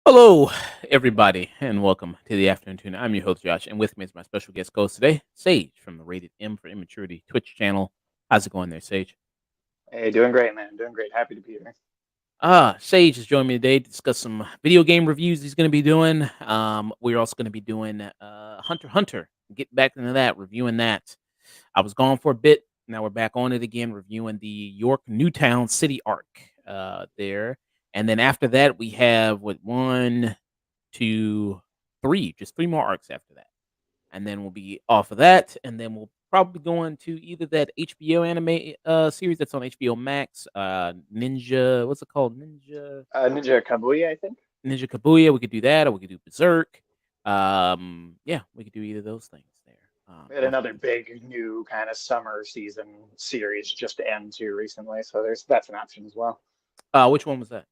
Hello, everybody, and welcome to the Afternoon Tune. I'm your host, Josh, and with me is my special guest host today, Sage from the Rated M for Immaturity Twitch channel. How's it going there, Sage? Hey, doing great, man. Doing great. Happy to be here. Sage has joined me today to discuss some video game reviews he's going to be doing. We're also going to be doing Hunter, get back into that, reviewing that. I was gone for a bit. Now we're back on it again, reviewing the York Newtown City arc there. And then after that, we have one, two, three, just three more arcs after that. And then we'll be off of that. And then we'll probably go into either that HBO anime series that's on HBO Max, Ninja, what's it called? Ninja Kabuya, I think. Ninja Kabuya. We could do that, or we could do Berserk. Yeah, we could do either of those things there. We had another big new kind of summer season series just to end too recently, so that's an option as well. Which one was that?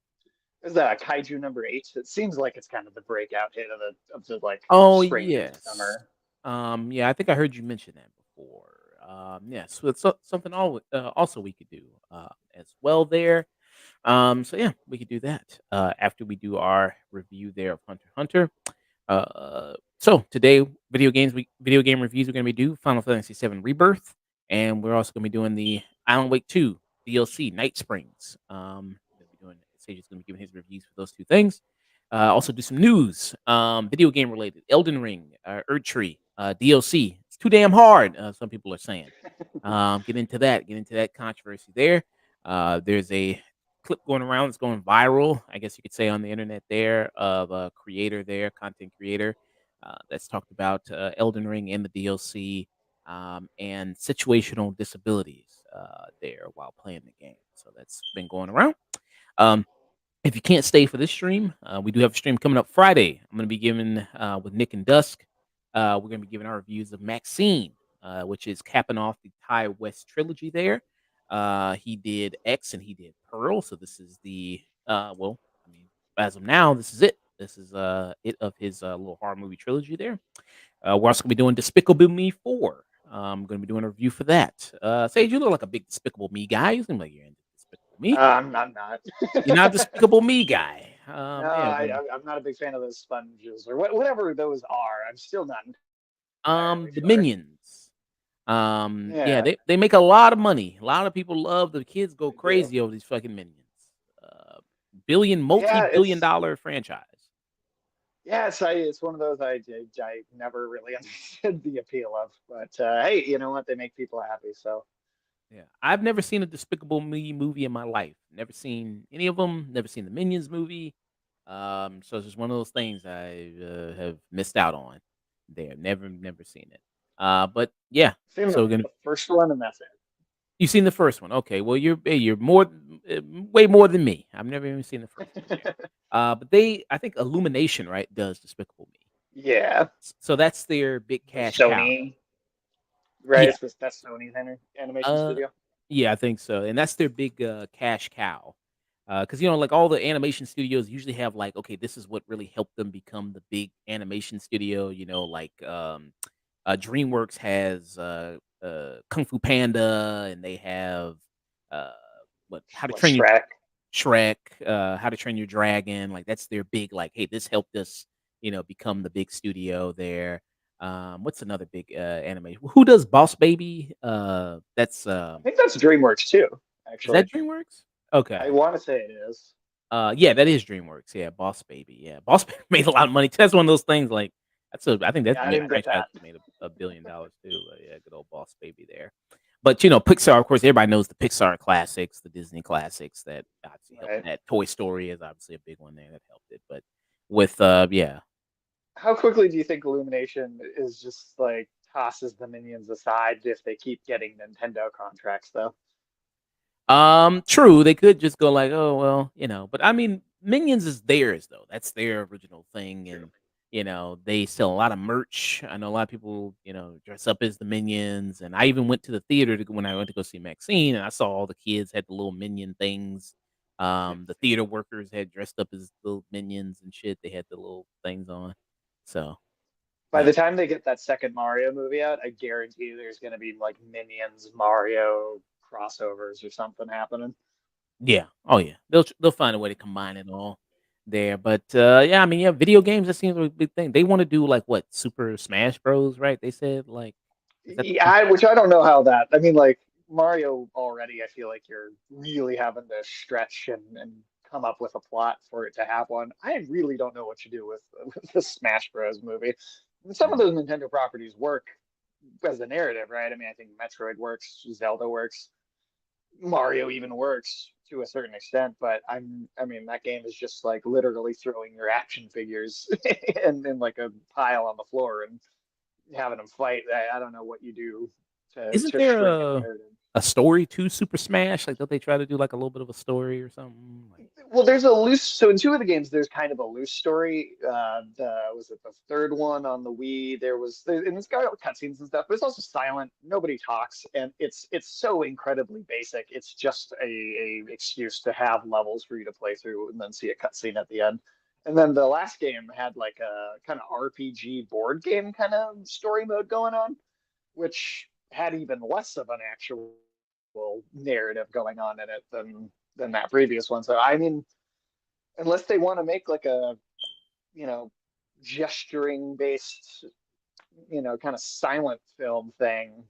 Is that Kaiju number 8? It seems like it's kind of the breakout hit of the like spring into Yes. summer. Yeah, I think I heard you mention that before. Yes, so it's something also we could do as well there. So yeah, we could do that after we do our review there of Hunter. So today, video game reviews we're going to be doing Final Fantasy 7 Rebirth, and we're also going to be doing the Alan Wake 2 DLC Night Springs. Sage is going to be giving his reviews for those two things. Also do some news, video game related, Elden Ring, Erdtree, DLC. It's too damn hard. Some people are saying. Get into that controversy there. There's a clip going around that's going viral, I guess you could say, on the internet there of a creator there, content creator, that's talked about Elden Ring and the DLC and situational disabilities there while playing the game. So that's been going around. If you can't stay for this stream, we do have a stream coming up Friday. I'm going to be giving with Nick and Dusk. We're going to be giving our reviews of Maxine, which is capping off the Ty West trilogy there. He did X and he did Pearl. So this is as of now, this is it. This is it of his little horror movie trilogy there. We're also going to be doing Despicable Me 4. I'm going to be doing a review for that. Sage, you look like a big Despicable Me guy. You seem like you're into Despicable Me. I'm not. You're not a Despicable Me guy. No, I'm not a big fan of those sponges or whatever those are. I'm still not entirely The sure. Minions. Yeah. They make a lot of money. A lot of people love the kids go They do. crazy over these fucking Minions. Yeah, Multi-billion dollar franchise. yeah, it's one of those I never really understood the appeal of, but hey, you know what? They make people happy, so Yeah, I've never seen a Despicable Me movie in my life. Never seen any of them. Never seen the Minions movie. So it's just one of those things I have missed out on. There, never seen it. But yeah. seen So the first one, and that's it. you've seen the first one, okay? Well, you're more, way more than me. I've never even seen the first one. But I think Illumination, right, does Despicable Me. Yeah, So that's their big cash cow. Sony, right? Yeah. That's Sony's animation Uh, studio. yeah, I think so, and that's their big cash cow. Because like all the animation studios usually have like, okay, this is what really helped them become the big animation studio. Like DreamWorks has Kung Fu Panda, and they have uh, How to What, Train Your Shrek? Shrek, How to Train Your Dragon. Like that's their big, like, hey, this helped us, become the big studio there. What's another big animation? Who does Boss Baby? That's I think that's DreamWorks too. Is that Actually, DreamWorks? Okay. I want to say it is. Yeah, that is DreamWorks. Yeah, Boss Baby. Yeah, Boss Baby made a lot of money. That's one of those things. Like I think that Yeah, I didn't get franchise that. made $1 billion too. Yeah, good old Boss Baby there. But Pixar, of course, everybody knows the Pixar classics, the Disney classics that obviously helped. Right. That Toy Story is obviously a big one there that helped it. But with yeah, How quickly do you think Illumination is just like tosses the Minions aside if they keep getting Nintendo contracts though? true. They could just go like, oh well, But I mean, Minions is theirs though. That's their original thing, True. and they sell a lot of merch. I know a lot of people, dress up as the Minions, and I even went to the theater when I went to go see Maxine, and I saw all the kids had the little Minion things The theater workers had dressed up as little minions and shit. They had the little things on. So By yeah, the time they get that second Mario movie out, I guarantee there's going to be like Minions Mario crossovers or something happening. yeah, oh yeah. They'll find a way to combine it all there. But yeah, I mean, yeah, video games that seems like a big thing. They want to do like what Super Smash Bros. Right? They said like is that the Yeah, plan? which I don't know how that. I mean, like Mario already, I feel like you're really having to stretch and come up with a plot for it to have one. I really don't know what you do with, with the Smash Bros. Movie. And some of Mm. those Nintendo properties work as a narrative, right? I mean, I think Metroid works, Zelda works, Mario even works to a certain extent, but I mean, that game is just like literally throwing your action figures in like a pile on the floor and having them fight. I don't know what you do Isn't to there shrink a narrative. a story to Super Smash? Like, don't they try to do like a little bit of a story or something? Like, Well, there's a loose. So in two of the games, there's kind of a loose story. The was it the third one on the Wii? And it's got cutscenes and stuff, but it's also silent. Nobody talks, and it's so incredibly basic. It's just a excuse to have levels for you to play through and then see a cutscene at the end. And then the last game had like a kind of RPG board game kind of story mode going on, which had even less of an actual narrative going on in it than that previous one. So I mean, unless they want to make like a you know gesturing based kind of silent film thing,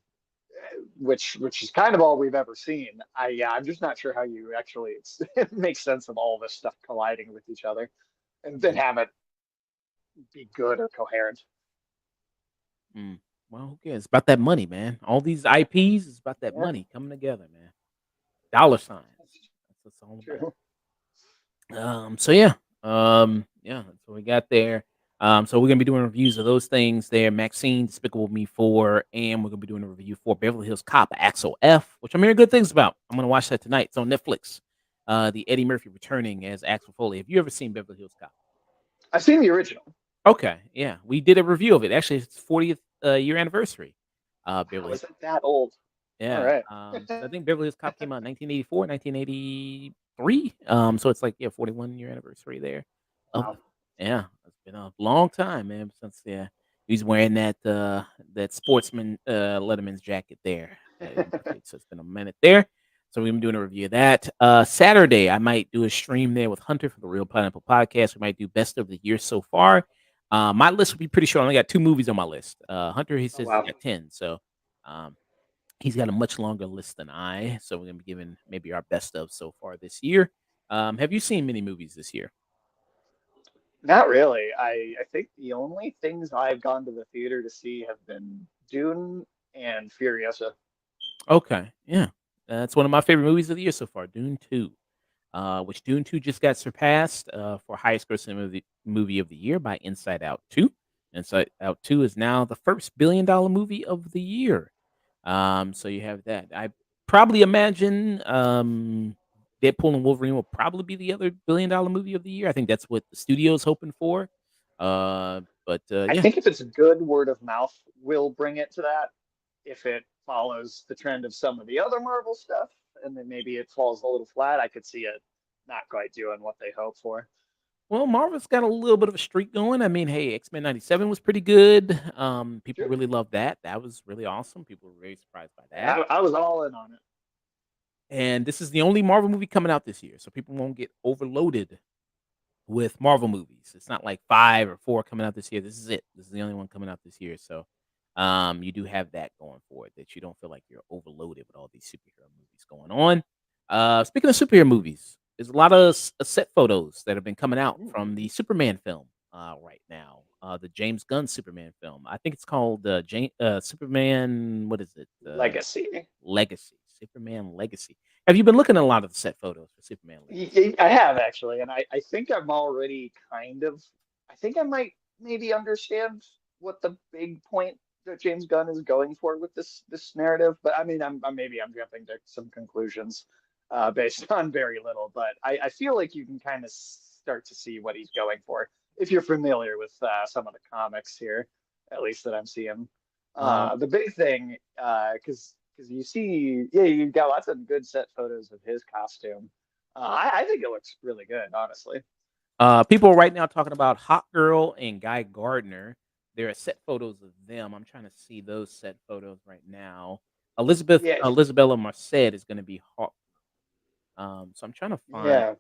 which is kind of all we've ever seen. I'm just not sure how you actually make sense of all this stuff colliding with each other and then mm, have it be good or coherent. mm. Well, who cares? It's about that money, man. All these IPs is about that Yeah, money coming together, man. Dollar signs. that's That's what it's all about. true. So yeah, yeah, that's what we got there. So we're gonna be doing reviews of those things there. Maxine, Despicable Me 4, and we're gonna be doing a review for Beverly Hills Cop, Axel F, which I'm hearing good things about. I'm gonna watch that tonight. It's on Netflix. The Eddie Murphy returning as Axel Foley. Have you ever seen Beverly Hills Cop? I've seen the original. Okay, yeah, we did a review of it. Actually, it's 40th year anniversary. Wow, Beverly is it that old? All Yeah, right. so I think Beverly Hills Cop came out in 1984, 1983. So it's like, yeah, 41-year anniversary there of Wow. yeah, it's been a long time, man, since, yeah, he's wearing that sportsman, Letterman's jacket there, Eddie Murphy, so it's been a minute there. So we're gonna be doing a review of that. Saturday, I might do a stream there with Hunter for the Real Pineapple Podcast. We might do best of the year so far. My list will be pretty short. I only got 2 movies on my list. Hunter, he Oh says he's wow. got 10, so, um he's got a much longer list than I, so we're gonna be giving maybe our best of so far this year. Have you seen many movies this year? Not really. I think the only things I've gone to the theater to see have been Dune and Furiosa. Okay, yeah, that's one of my favorite movies of the year so far, Dune 2. Which Dune 2 just got surpassed for highest grossing movie of the year by Inside Out 2. Inside Out 2 is now the first $1 billion movie of the year. So you have that. I probably imagine Deadpool and Wolverine will probably be the other $1 billion movie of the year. I think that's what the studio's hoping for. But I yeah, think if it's good, word of mouth will bring it to that. If it follows the trend of some of the other Marvel stuff, and then maybe it falls a little flat, I could see it not quite doing what they hope for. well, Marvel's got a little bit of a streak going. I mean, hey, X-Men 97 was pretty good. People Sure. really loved that. That was really awesome. People were very surprised by that. I was all in on it. And this is the only Marvel movie coming out this year, so people won't get overloaded with Marvel movies. It's not like 5 or 4 coming out this year. This is it. This is the only one coming out this year. So, you do have that going for it, that you don't feel like you're overloaded with all these superhero movies going on. Speaking of superhero movies, there's a lot of set photos that have been coming out Mm. from the Superman film right now. The James Gunn Superman film. I think it's called Superman. What is it? Legacy. Legacy. Superman Legacy. Have you been looking at a lot of the set photos for Superman Legacy? I have actually, and I think I'm already kind of. I think I might maybe understand what the big point that James Gunn is going for with this narrative. But I mean, I'm jumping to some conclusions based on very little. But I feel like you can kind of start to see what he's going for if you're familiar with some of the comics here, at least that I'm seeing. Um, The big thing, because you see, yeah, you've got lots of good set photos of his costume. I think it looks really good, honestly. People right now talking about Hot Girl and Guy Gardner. There are set photos of them. I'm trying to see those set photos right now. Yeah, Elizabella Marcet is going to be Hawk. So I'm trying to find yeah.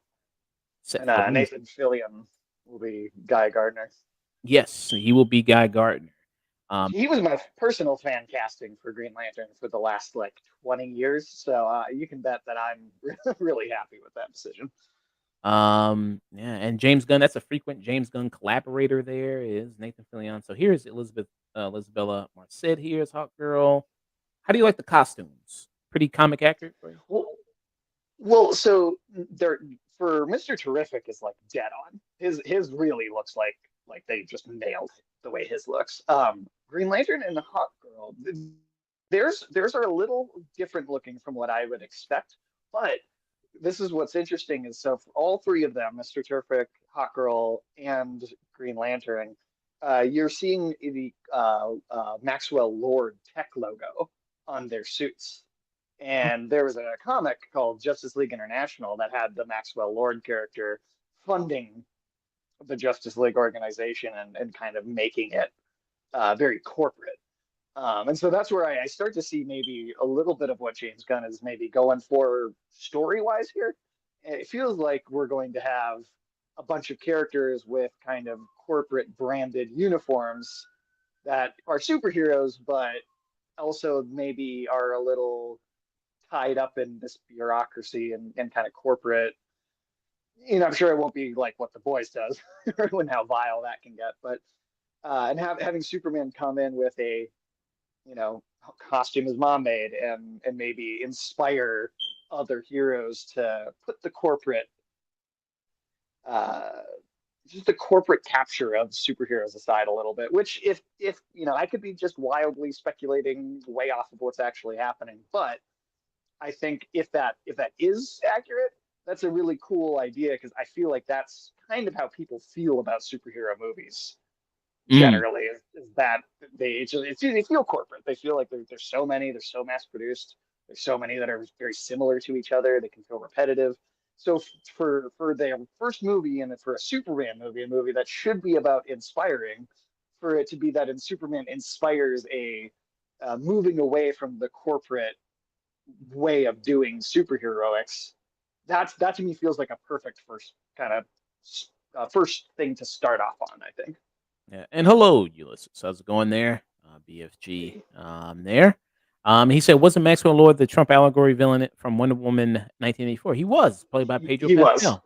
set And photos. Nathan Fillion will be Guy Gardner. Yes, he will be Guy Gardner. Um, He was my personal fan casting for Green Lantern for the last like 20 years. So you can bet that I'm really happy with that decision. yeah, and James Gunn. That's a frequent James Gunn collaborator. There is Nathan Fillion. So here's Elizabella Marcet. Here's Hawk Girl. How do you like the costumes? Pretty comic accurate for you? Well, so there for Mr. Terrific is like dead on. His really looks like they just nailed the way his looks. Green Lantern and the Hawk Girl, theirs are a little different looking from what I would expect, but this is what's interesting is so for all three of them, Mr. Terrific, Hawk Girl, and Green Lantern, you're seeing the Maxwell Lord tech logo on their suits. And there was a comic called Justice League International that had the Maxwell Lord character funding the Justice League organization and kind of making it very corporate. And so that's where I start to see maybe a little bit of what James Gunn is maybe going for story wise here. It feels like we're going to have a bunch of characters with kind of corporate branded uniforms that are superheroes, but also maybe are a little tied up in this bureaucracy and kind of corporate. I'm sure it won't be like what the boys does and how vile that can get, but and having Superman come in with a costume his mom made and maybe inspire other heroes to put the corporate uh just the corporate capture of superheroes aside a little bit, which if I could be just wildly speculating way off of what's actually happening, but I think if that is accurate, that's a really cool idea because I feel like that's kind of how people feel about superhero movies Mm, generally is that they feel corporate. They feel like there's so many, they're so mass produced. There's so many that are very similar to each other. They can feel repetitive. So for their first movie and for a Superman movie, a movie that should be about inspiring, for it to be that in Superman inspires a moving away from the corporate way of doing superheroics, that to me feels like a perfect first kind of first thing to start off on, I think. yeah, and hello, Ulysses. How's it going there? BFG there. He said, wasn't Maxwell Lord the Trump allegory villain from Wonder Woman 1984? He was, played by Pedro He was. Pascal.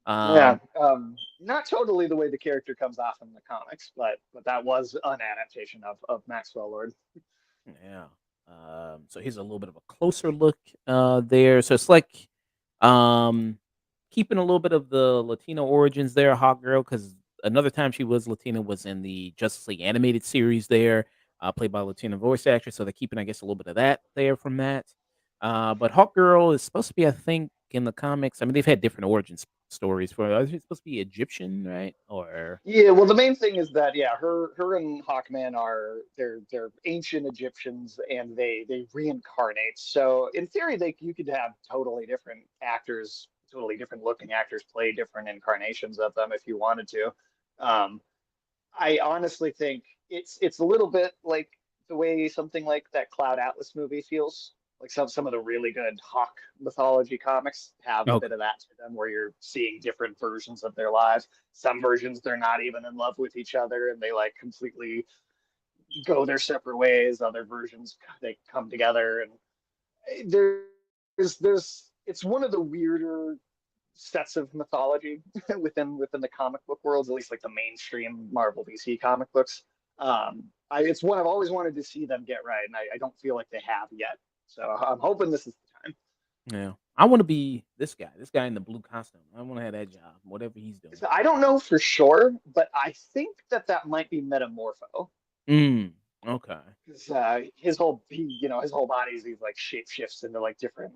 Yeah, Um, not totally the way the character comes off in the comics, but that was an adaptation of Maxwell Lord. yeah. So here's a little bit of a closer look there. So it's like um, keeping a little bit of the Latino origins there, Hawk Girl, because another time she was Latina was in the Justice League animated series there, played by a Latina voice actress. So they're keeping, I guess, a little bit of that there from that. But Hawk Girl is supposed to be, I think, in the comics. I mean, they've had different stories for her. She's supposed to be Egyptian, right? Or Yeah, well, the main thing is that yeah, her and Hawkman are they're ancient Egyptians and they reincarnate. So in theory, they you could have totally different actors, totally different looking actors play different incarnations of them if you wanted to. Um, I honestly think it's a little bit like the way something like that Cloud Atlas movie feels. Like some of the really good Hawk mythology comics have a okay. bit of that to them, where you're seeing different versions of their lives. Some versions they're not even in love with each other, and they like completely go their separate ways. Other versions they come together, and there's it's one of the weirder sets of mythology within the comic book worlds, at least like the mainstream Marvel DC comic books. It's one I've always wanted to see them get right, and I don't feel like they have yet. So I'm hoping this is the time. Yeah. I want to be this guy in the blue costume. I want to have that job, whatever he's doing. So I don't know for sure, but I think that might be Metamorpho. Mm, okay. 'Cause, his whole body is like shape shifts into like different,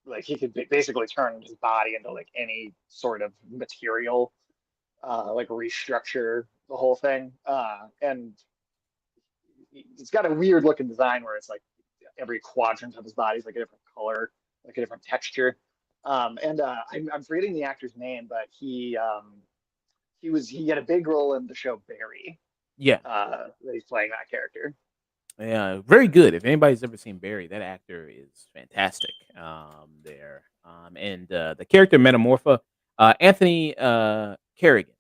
like he could basically turn his body into like any sort of material, like restructure the whole thing. And it's got a weird looking design where it's like every quadrant of his body is like a different color, like a different texture. And I'm forgetting the actor's name, but he had a big role in the show Barry. Yeah, That he's playing that character. yeah, very good. If anybody's ever seen Barry, that actor is fantastic. There, and the character Metamorpha, Anthony Kerrigan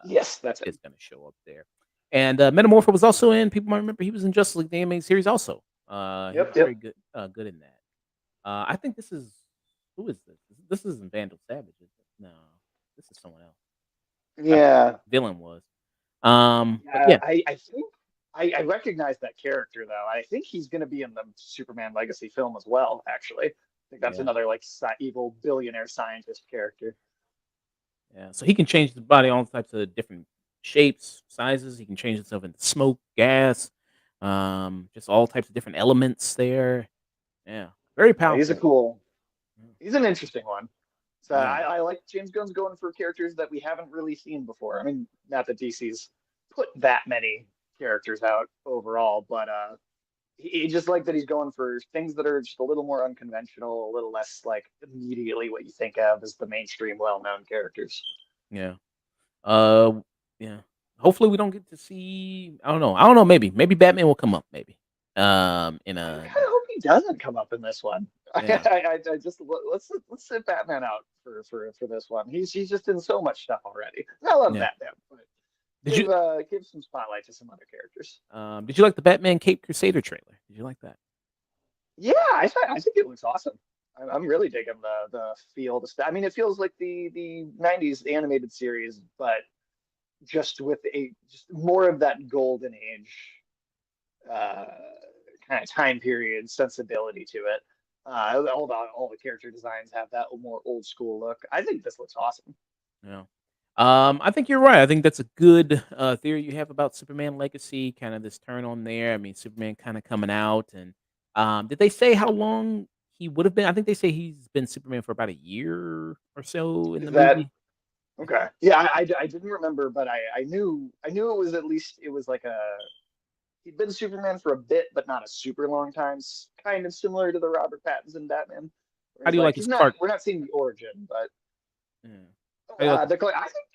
Yes, that's is him. going to show up there, and Metamorpha was also in. People might remember he was in Justice League the animated series. Also, he was Yep, very yep. good, good in that. I think this is who is this? This isn't Vandal Savage, is it? No, this is someone else. I forget who Yeah, the villain was. But yeah. yeah, I think I recognize that character though. I think he's going to be in the Superman Legacy film as well. Actually, I think that's yeah, another like evil billionaire scientist character. yeah. So he can change the body all types of different shapes, sizes. He can change himself into smoke, gas, just all types of different elements there. Yeah, very Yeah, he's a powerful. cool. He's an interesting one. So Yeah, I like James Gunn's going for characters that we haven't really seen before. I mean, not that DC's put that many characters out overall, but he just like that he's going for things that are just a little more unconventional, a little less like immediately what you think of as the mainstream well-known characters. yeah. Uh, yeah. Hopefully, we don't get to see. I don't know. I don't know. Maybe Batman will come up. Maybe. In I a kind of hope he doesn't come up in this one. yeah, I just let's sit Batman out for this one. He's just in so much stuff already. I love yeah. Batman, but Did you give some spotlight to some other characters. did you like the Batman Cape Crusader trailer? Did you like that? Yeah, I think it looks awesome. I'm really digging the feel. I mean, it feels like the '90s animated series, but just with a just more of that golden age uh, kind of time period sensibility to it. All the character designs have that more old school look. I think this looks awesome. Yeah. I think you're right. I think that's a good theory you have about Superman Legacy. Kind of this turn on there. I mean, Superman kind of coming out, and did they say how long he would have been? I think they say he's been Superman for about a year or so in Is the that movie. okay? Yeah, I didn't remember, but I knew it was at least it was like a he'd been Superman for a bit, but not a super long time. Kind of similar to the Robert Pattinson Batman, where How he's do you like like his he's not. Clark? We're not seeing the origin, but Yeah. How do you like his,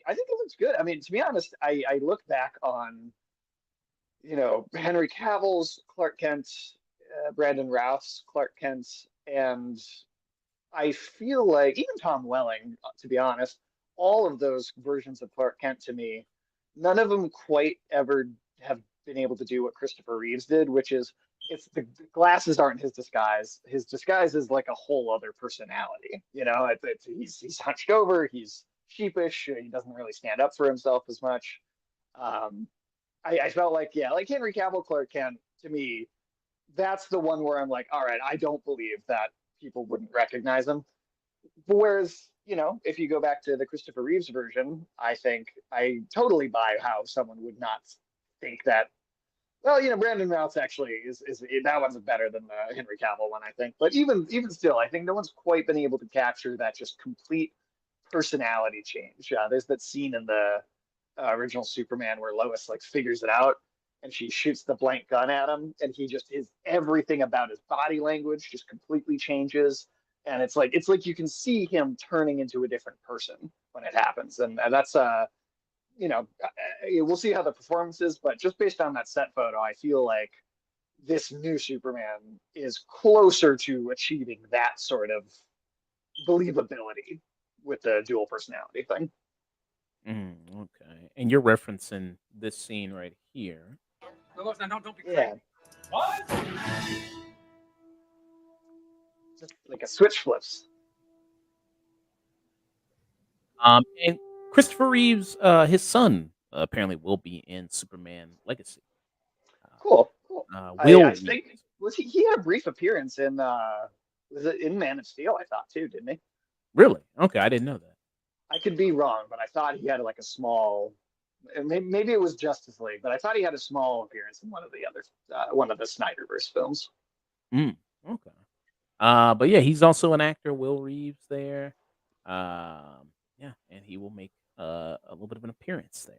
I think it looks good. I mean, to be honest, I look back on Henry Cavill's Clark Kent, Brandon Routh's Clark Kent, and I feel like even Tom Welling, to be honest, all of those versions of Clark Kent to me, none of them quite ever have been able to do what Christopher Reeves did, which is the glasses aren't his disguise. His disguise is like a whole other personality. He's hunched over, he's sheepish, he doesn't really stand up for himself as much. Um, I felt like yeah, like Henry Cavill Clark Kent to me, that's the one where I'm like, all right, I don't believe that people wouldn't recognize him. But whereas, if you go back to the Christopher Reeves version, I think I totally buy how someone would not think that. Well, Brandon Routh actually is that one's better than the Henry Cavill one, I think. But even still, I think no one's quite been able to capture that just complete personality change. There's that scene in the original Superman where Lois like figures it out and she shoots the blank gun at him, and he just is everything about his body language just completely changes, and it's like you can see him turning into a different person when it happens, and that's we'll see how the performance is, but just based on that set photo, I feel like this new Superman is closer to achieving that sort of believability with the dual personality thing. okay, and you're referencing this scene right here. Don't be crazy. Yeah, What? just like a switch flips. And Christopher Reeves, his son, apparently will be in Superman Legacy. Cool, cool. I Will think Reeves. he had a brief appearance in was it in Man of Steel? I thought too, didn't he? Really? Okay, I didn't know that. I could be wrong, but I thought he had like a small. Maybe it was Justice League, but I thought he had a small appearance in one of the Snyderverse films. Mm, okay. But yeah, he's also an actor, Will Reeves there. Yeah, and he will make a little bit of an appearance there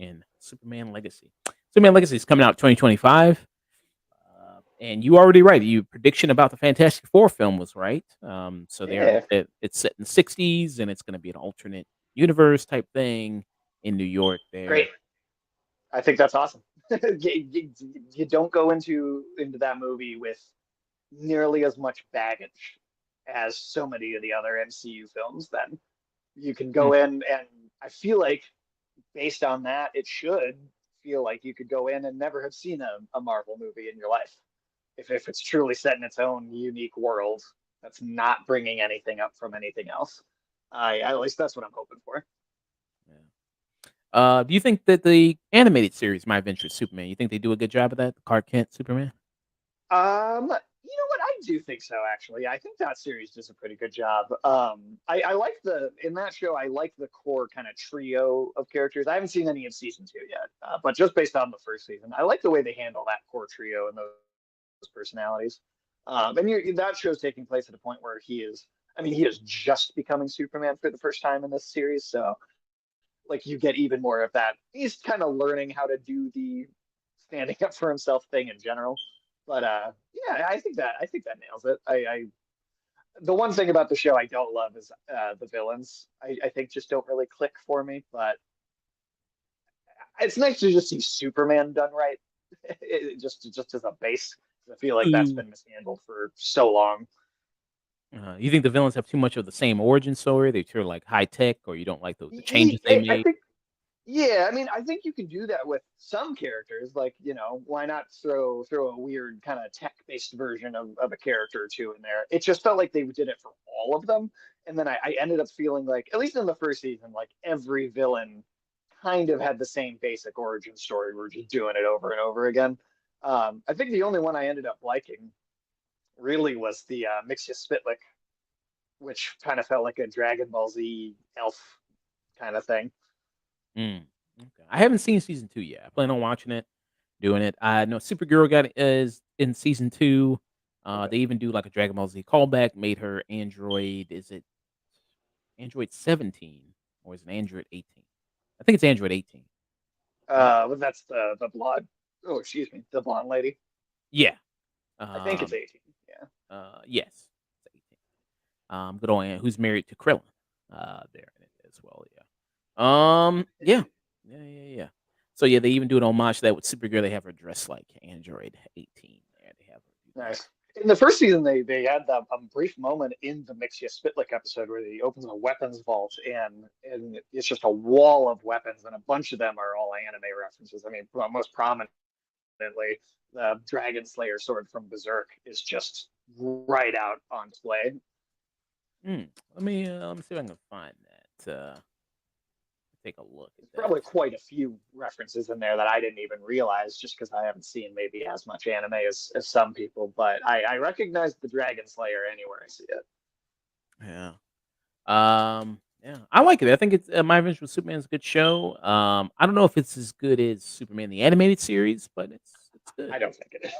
in Superman Legacy. Superman Legacy is coming out 2025. And you already right. Your prediction about the Fantastic Four film was right. So Yeah, it's set in the '60s, and it's going to be an alternate universe type thing in New York. great. There, I think that's awesome. You don't go into that movie with nearly as much baggage as so many of the other MCU films. Then you can Mm, go in, and I feel like based on that, it should feel like you could go in and never have seen a Marvel movie in your life. If it's truly set in its own unique world that's not bringing anything up from anything else. At least that's what I'm hoping for. yeah. Do you think that the animated series, My Adventure with Superman, you think they do a good job of that? The Clark Kent Superman. You know what? I do think so, actually. I think that series does a pretty good job. I like in that show, I like the core kind of trio of characters. I haven't seen any of season two yet, but just based on the first season, I like the way they handle that core trio and those personalities. And that show's taking place at a point where I mean, he is just becoming Superman for the first time in this series. So, like, you get even more of that. He's kind of learning how to do the standing up for himself thing in general. But yeah, I think that nails it. The one thing about the show I don't love is the villains. I think just don't really click for me. But it's nice to just see Superman done right, just as a base. I feel like that's Ooh. been mishandled for so long. You think the villains have too much of the same origin story? They're too like high tech, or you don't like the changes they I made? think Yeah, I mean, I think you can do that with some characters. Like, why not throw a weird kind of tech-based version of a character or two in there? It just felt like they did it for all of them. And then I ended up feeling like, at least in the first season, like every villain kind of had the same basic origin story. We're just doing it over and over again. I think the only one I ended up liking really was the Mixia Spitlick, which kind of felt like a Dragon Ball Z elf kind of thing. Mm, okay. I haven't seen season 2 yet. I plan on watching it, doing it. I know Supergirl got is in season 2. Okay. They even do like a Dragon Ball Z callback, made her Android. Is it Android 17 or is it Android 18? I think it's Android 18. Right? But that's the blonde. Oh, excuse me, the blonde lady. Yeah. I think it's Um, 18. Yeah. yes. It's 18. Good old aunt who's married to Krillin. There in it as well. Yeah. Yeah. Yeah. So yeah, they even do an homage to that with Supergirl. They have her dressed like Android 18. There, they have her do that. Nice. In the first season, they had that brief moment in the Mixia Spitlick episode where he opens a weapons vault, and it's just a wall of weapons, and a bunch of them are all anime references. I mean, most prominently, the Dragon Slayer sword from Berserk is just right out on display. Let me see if I can find that. Take a look at There's that. probably quite a few references in there that I didn't even realize just because I haven't seen maybe as much anime as some people, but I recognize the Dragon Slayer anywhere I see it. Yeah. Yeah, I like it. I think it's My Adventure with Superman is a good show. I don't know if it's as good as Superman the animated series, but it's good. I don't think it is.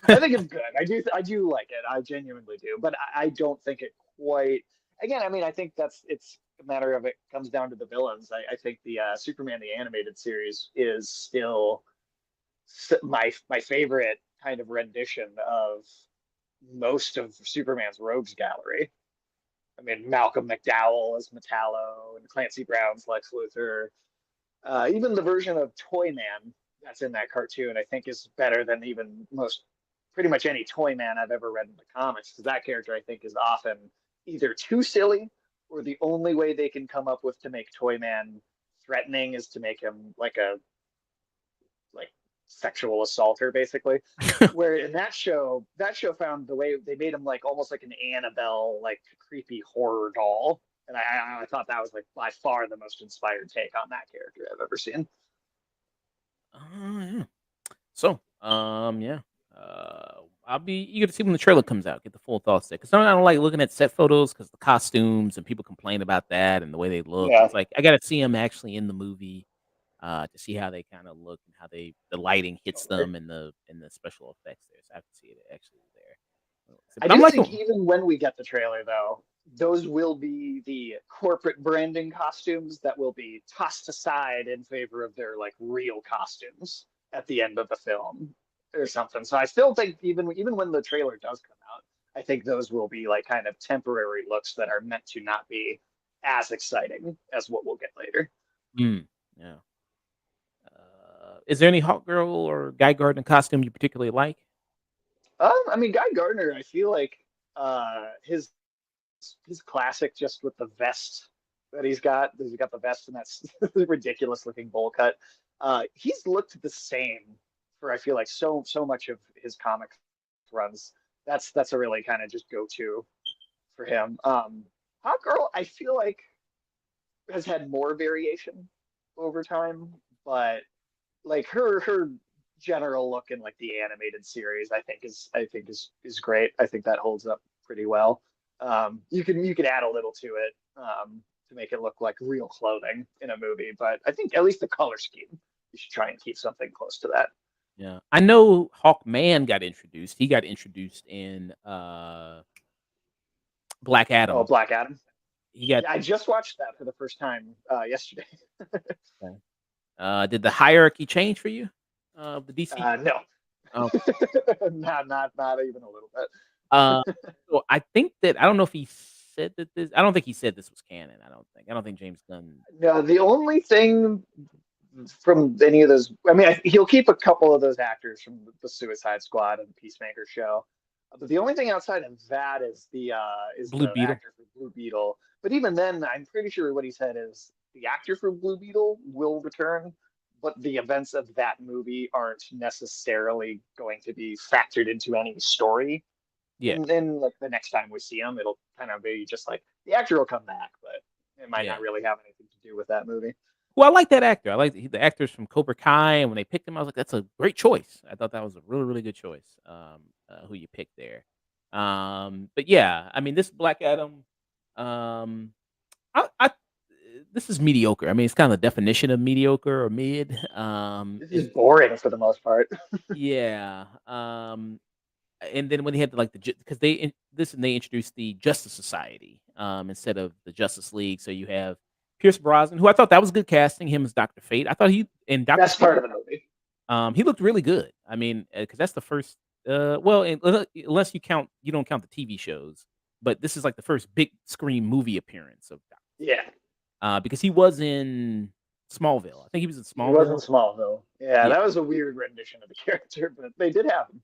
I think it's good. I do like it. I genuinely do, but I don't think it quite. Again, I mean, I think it's a matter of it comes down to the villains. I think the Superman the animated series is still my favorite kind of rendition of most of Superman's rogues gallery. I mean, Malcolm McDowell as Metallo and Clancy Brown's Lex Luthor. Even the version of Toyman that's in that cartoon, I think, is better than even pretty much any Toyman I've ever read in the comics. Because that character, I think, is often either too silly or the only way they can come up with to make Toyman threatening is to make him like sexual assaulter, basically. Where in that show found the way they made him like almost like an Annabelle, like creepy horror doll. And I thought that was like by far the most inspired take on that character I've ever seen. Yeah. So, yeah. I'll be eager to see when the trailer comes out. Get the full thoughts there, because I don't like looking at set photos because the costumes and people complain about that and the way they look. Yeah, It's like I got to see them actually in the movie, to see how they kind of look and how the lighting hits totally. them and the special effects there. So I have to see it actually there. I But I'm do like, think even when we get the trailer, though, those will be the corporate branding costumes that will be tossed aside in favor of their like real costumes at the end of the film. or something. So I still think even when the trailer does come out, I think those will be like kind of temporary looks that are meant to not be as exciting as what we'll get later. Mm, yeah. Is there any Hawk Girl or Guy Gardner costume you particularly like? I mean, Guy Gardner, I feel like his classic just with the vest that he's got the vest and that's ridiculous looking bowl cut. He's looked the same for I feel like so much of his comic runs. That's a really kind of just go to for him. Hot Girl, I feel like has had more variation over time, but like her general look in like the animated series, I think is great. I think that holds up pretty well. You can add a little to it to make it look like real clothing in a movie, but I think at least the color scheme you should try and keep something close to that. Yeah. I know Hawkman got introduced. He got introduced in Black Oh, Adam. Black Adam. He got Yeah, I just watched that for the first time yesterday. did the hierarchy change for you? The DC? No, Oh, not even a little bit. uh, so I think that I don't know if he said that this. I don't think he said this was canon. I don't think. I don't think James Gunn. No, the only thing from any of those, I mean, he'll keep a couple of those actors from the Suicide Squad and the Peacemaker show, but the only thing outside of that is Blue the Beetle. actor for Blue Beetle. But even then, I'm pretty sure what he said is the actor for Blue Beetle will return, but the events of that movie aren't necessarily going to be factored into any story. Yeah, And like the next time we see him, it'll kind of be just like the actor will come back, but it might yeah. not really have anything to do with that movie. Well, I like that actor. I like the actors from Cobra Kai, and when they picked him, I was like, "That's a great choice." I thought that was a really, really good choice. Who you picked there? But yeah, I mean, this Black Adam, um, I this is mediocre. I mean, it's kind of the definition of mediocre or mid. This is It, boring for the most part. yeah. And then when they had like because they introduced the Justice Society instead of the Justice League, so you have Pierce Brosnan, who I thought that was good casting him as Doctor Fate. I thought he and Doctor Best Fate, part of the movie. he looked really good. I mean, because that's the first. Well, unless you don't count the TV shows, but this is like the first big screen movie appearance of Doctor Yeah, because he was in Smallville. I think he was in he was in Smallville. Smallville. Yeah, Yeah. that was a weird rendition of the character, but they did have him.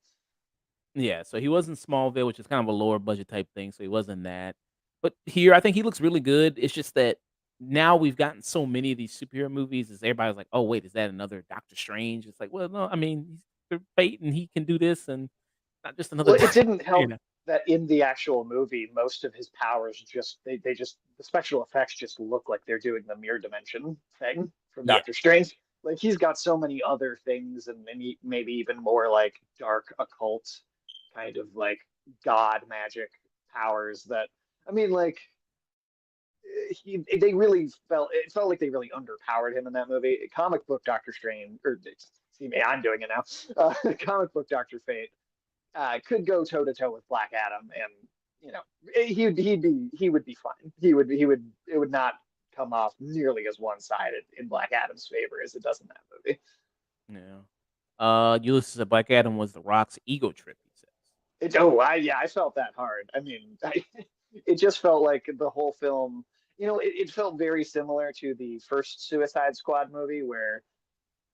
Yeah, so he was in Smallville, which is kind of a lower budget type thing, so he was in that. But here, I think he looks really good. It's just that now we've gotten so many of these superhero movies, is everybody's like, "Oh, wait, is that another Doctor Strange?" It's like, well, no, I mean, he's the Fate and he can do this, and not just another Well, it Doctor. didn't You help know? that in the actual movie, most of his powers just they just the special effects just look like they're doing the mirror dimension thing from Yeah, Doctor Strange. Like he's got so many other things and maybe even more like dark occult kind of like god magic powers that I mean like they really felt like they really underpowered him in that movie. Comic book Doctor Strange or see me, I'm doing it now. Comic book Doctor Fate could go toe to toe with Black Adam, and you know he would be fine. He would it would not come off nearly as one sided in Black Adam's favor as it does in that movie. yeah. Ulysses of Black Adam was The Rock's ego trip. He says. I felt that hard. I mean, it just felt like the whole film. It felt very similar to the first Suicide Squad movie where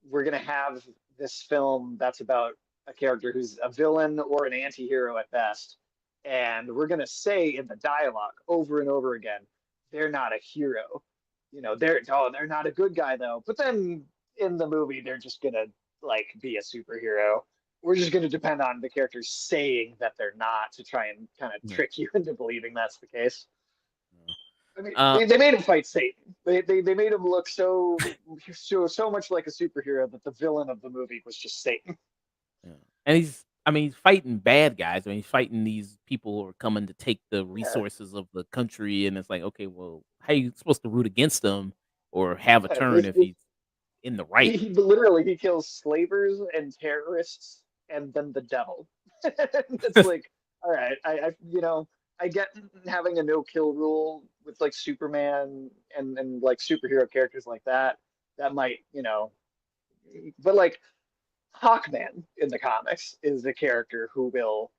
we're gonna have this film that's about a character who's a villain or an anti-hero at best, and we're gonna say in the dialogue over and over again, they're not a hero. They're not a good guy though. But then in the movie, they're just gonna like be a superhero. We're just gonna depend on the characters saying that they're not to try and kind of Yeah. trick you into believing that's the case. Yeah. I mean, Uh, they made him fight Satan. They made him look so much like a superhero that the villain of the movie was just Satan. yeah. And he's fighting bad guys. I mean, he's fighting these people who are coming to take the Yeah, resources of the country, and it's like, okay, well, how you supposed to root against them or have a yeah. turn if he's in the right? He literally he kills slavers and terrorists and then the devil. It's like, all right, I get having a no kill rule with like Superman and like superhero characters like that. That might, but like Hawkman in the comics is the character who will,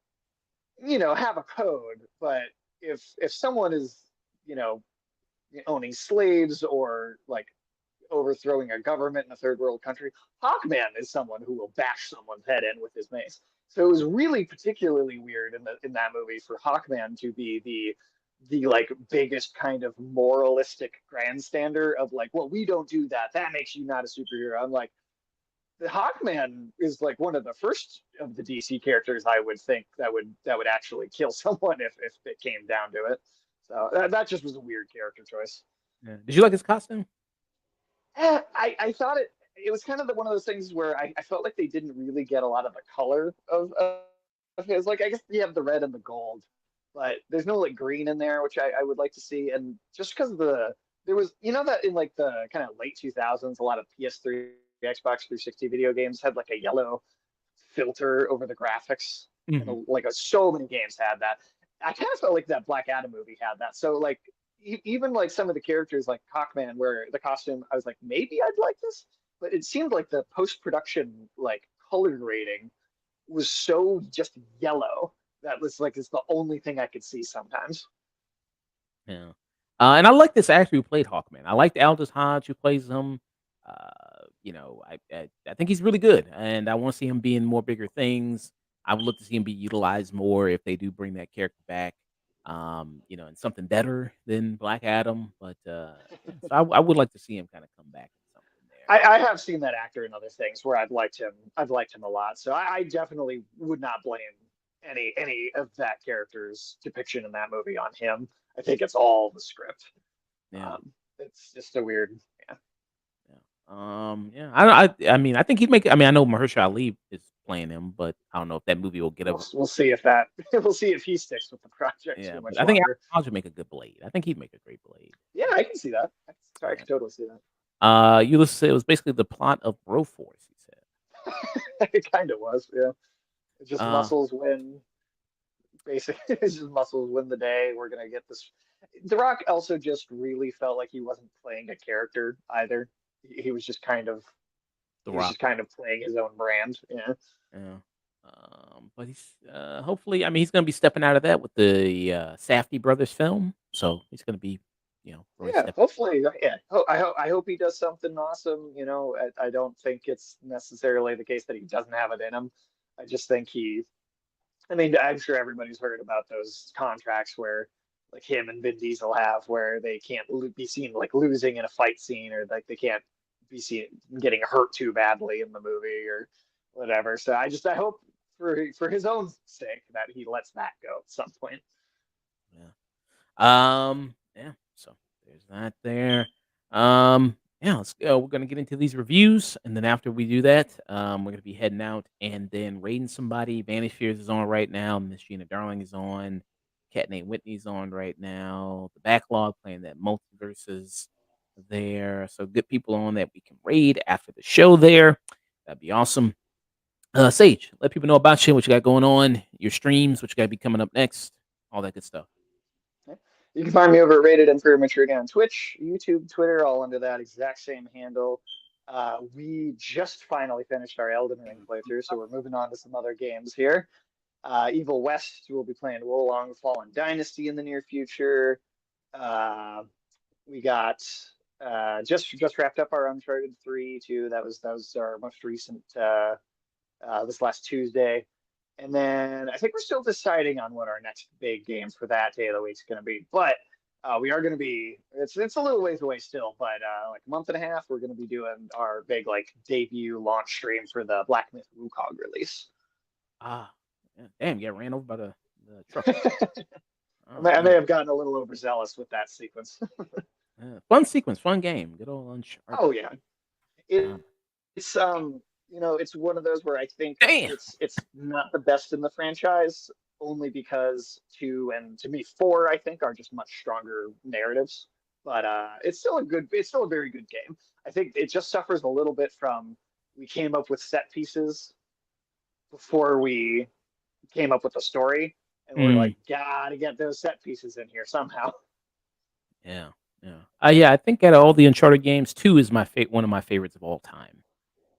have a code, but if someone is, you know, owning slaves or like overthrowing a government in a third world country, Hawkman is someone who will bash someone's head in with his mace. So it was really particularly weird in that movie for Hawkman to be the like biggest kind of moralistic grandstander of like, well, we don't do that. That makes you not a superhero. I'm like, the Hawkman is like one of the first of the DC characters I would think that would actually kill someone if it came down to it. So that just was a weird character choice. Yeah. Did you like his costume? I thought it was kind of one of those things where I felt like they didn't really get a lot of the color of his. Like I guess you have the red and the gold, but there's no like green in there, which I would like to see. And just because there was that in like the kind of late 2000s, a lot of PS3, Xbox 360 video games had like a yellow filter over the graphics, and Hmm. so many games had that. I kind of felt like that Black Adam movie had that. So like even like some of the characters like Hawkman, where the costume, I was like, maybe I'd like this, but it seemed like the post production like color grading was so just yellow that was like it's the only thing I could see sometimes. Yeah. And I like this actor who played Hawkman. I liked Aldous Hodge who plays him. I think he's really good, and I want to see him be in more bigger things. I would look to see him be utilized more if they do bring that character back. And something better than Black Adam. But yeah, so I would like to see him kind of come back in something there. I have seen that actor in other things where I've liked him a lot. So I definitely would not blame any of that character's depiction in that movie on him. I think it's all the script. Yeah. It's just a weird. Yeah. Yeah. Yeah. I mean, I think he'd make it. I mean, I know Mahershala Ali is playing him, but I don't know if that movie will get over. We'll see if that we'll see if he sticks with the project Yeah, too but much I think longer. Hodge would make a good Blade. I think he'd make a great Blade. Yeah, I can see that. I Yeah. can totally see Ulysses said it was basically the plot of Broforce. He said. that. It kind of was. Yeah, it's just Uh, muscles win. Basically, it's just muscles win the day. We're gonna get this. The Rock also just really felt like he wasn't playing a character either. He was just kind of The he was Rock. just kind of playing his own brand. Yeah. Yeah. But he's hopefully. I mean, he's going to be stepping out of that with the Safdie brothers film, so he's going to be, really Yeah, stepping. hopefully, yeah. I hope he does something awesome. I don't think it's necessarily the case that he doesn't have it in him. I just think I mean, I'm sure everybody's heard about those contracts where like him and Vin Diesel have where they can't be seen like losing in a fight scene, or like they can't be seen getting hurt too badly in the movie or whatever. So I hope for his own sake that he lets that go at some point. Yeah. Yeah. So there's that there. Yeah. Let's go. We're gonna get into these reviews, and then after we do that, we're gonna be heading out and then raiding somebody. Vanish Fears is on right now. Miss Gina Darling is on. Cat named Whitney's on right now. The backlog playing that multiverses there. So good people on that we can raid after the show there. That'd be awesome. Sage, let people know about you, what you got going on, your streams, what you got to be coming up next, all that good stuff. Okay. You can find me over at Rated and for Maturity on Twitch, YouTube, Twitter, all under that exact same handle. We just finally finished our Elden Ring playthrough, so we're moving on to some other games here. Evil West, we'll be playing Wolong Fallen Dynasty in the near future. Uh, we got just wrapped up our Uncharted 3 too. That was our most recent this last Tuesday. And then I think we're still deciding on what our next big game for that day of the week is going to be. But we are going to be, it's a little ways away still, but like a month and a half, we're going to be doing our big like debut launch stream for the Black Myth Wukong release. Ah, yeah, damn, you got ran over by the truck. I may have gotten a little overzealous with that sequence. Fun sequence, fun game. Good old Uncharted. Oh yeah, it, Uh, it's one of those where I think damn. it's not the best in the franchise, only because two and to me four I think are just much stronger narratives. But it's still a very good game. I think it just suffers a little bit from we came up with set pieces before we came up with the story, and we're Mm, like, gotta get those set pieces in here somehow. yeah, yeah. Yeah, I think out of all the Uncharted games, 2 is one of my favorites of all time.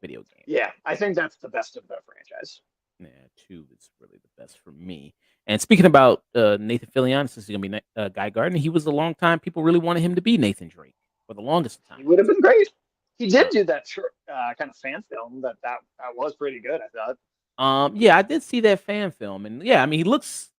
video game. Yeah, I think that's the best of the franchise. Yeah, 2 is really the best for me. And speaking about, Nathan Fillion, since he's gonna be Guy Gardner, he was a long time people really wanted him to be Nathan Drake for the longest of He time. would have been great. He did Uh, do that short kind of fan film that was pretty good. I thought. yeah, I did see that fan film, and yeah, I mean, he looks,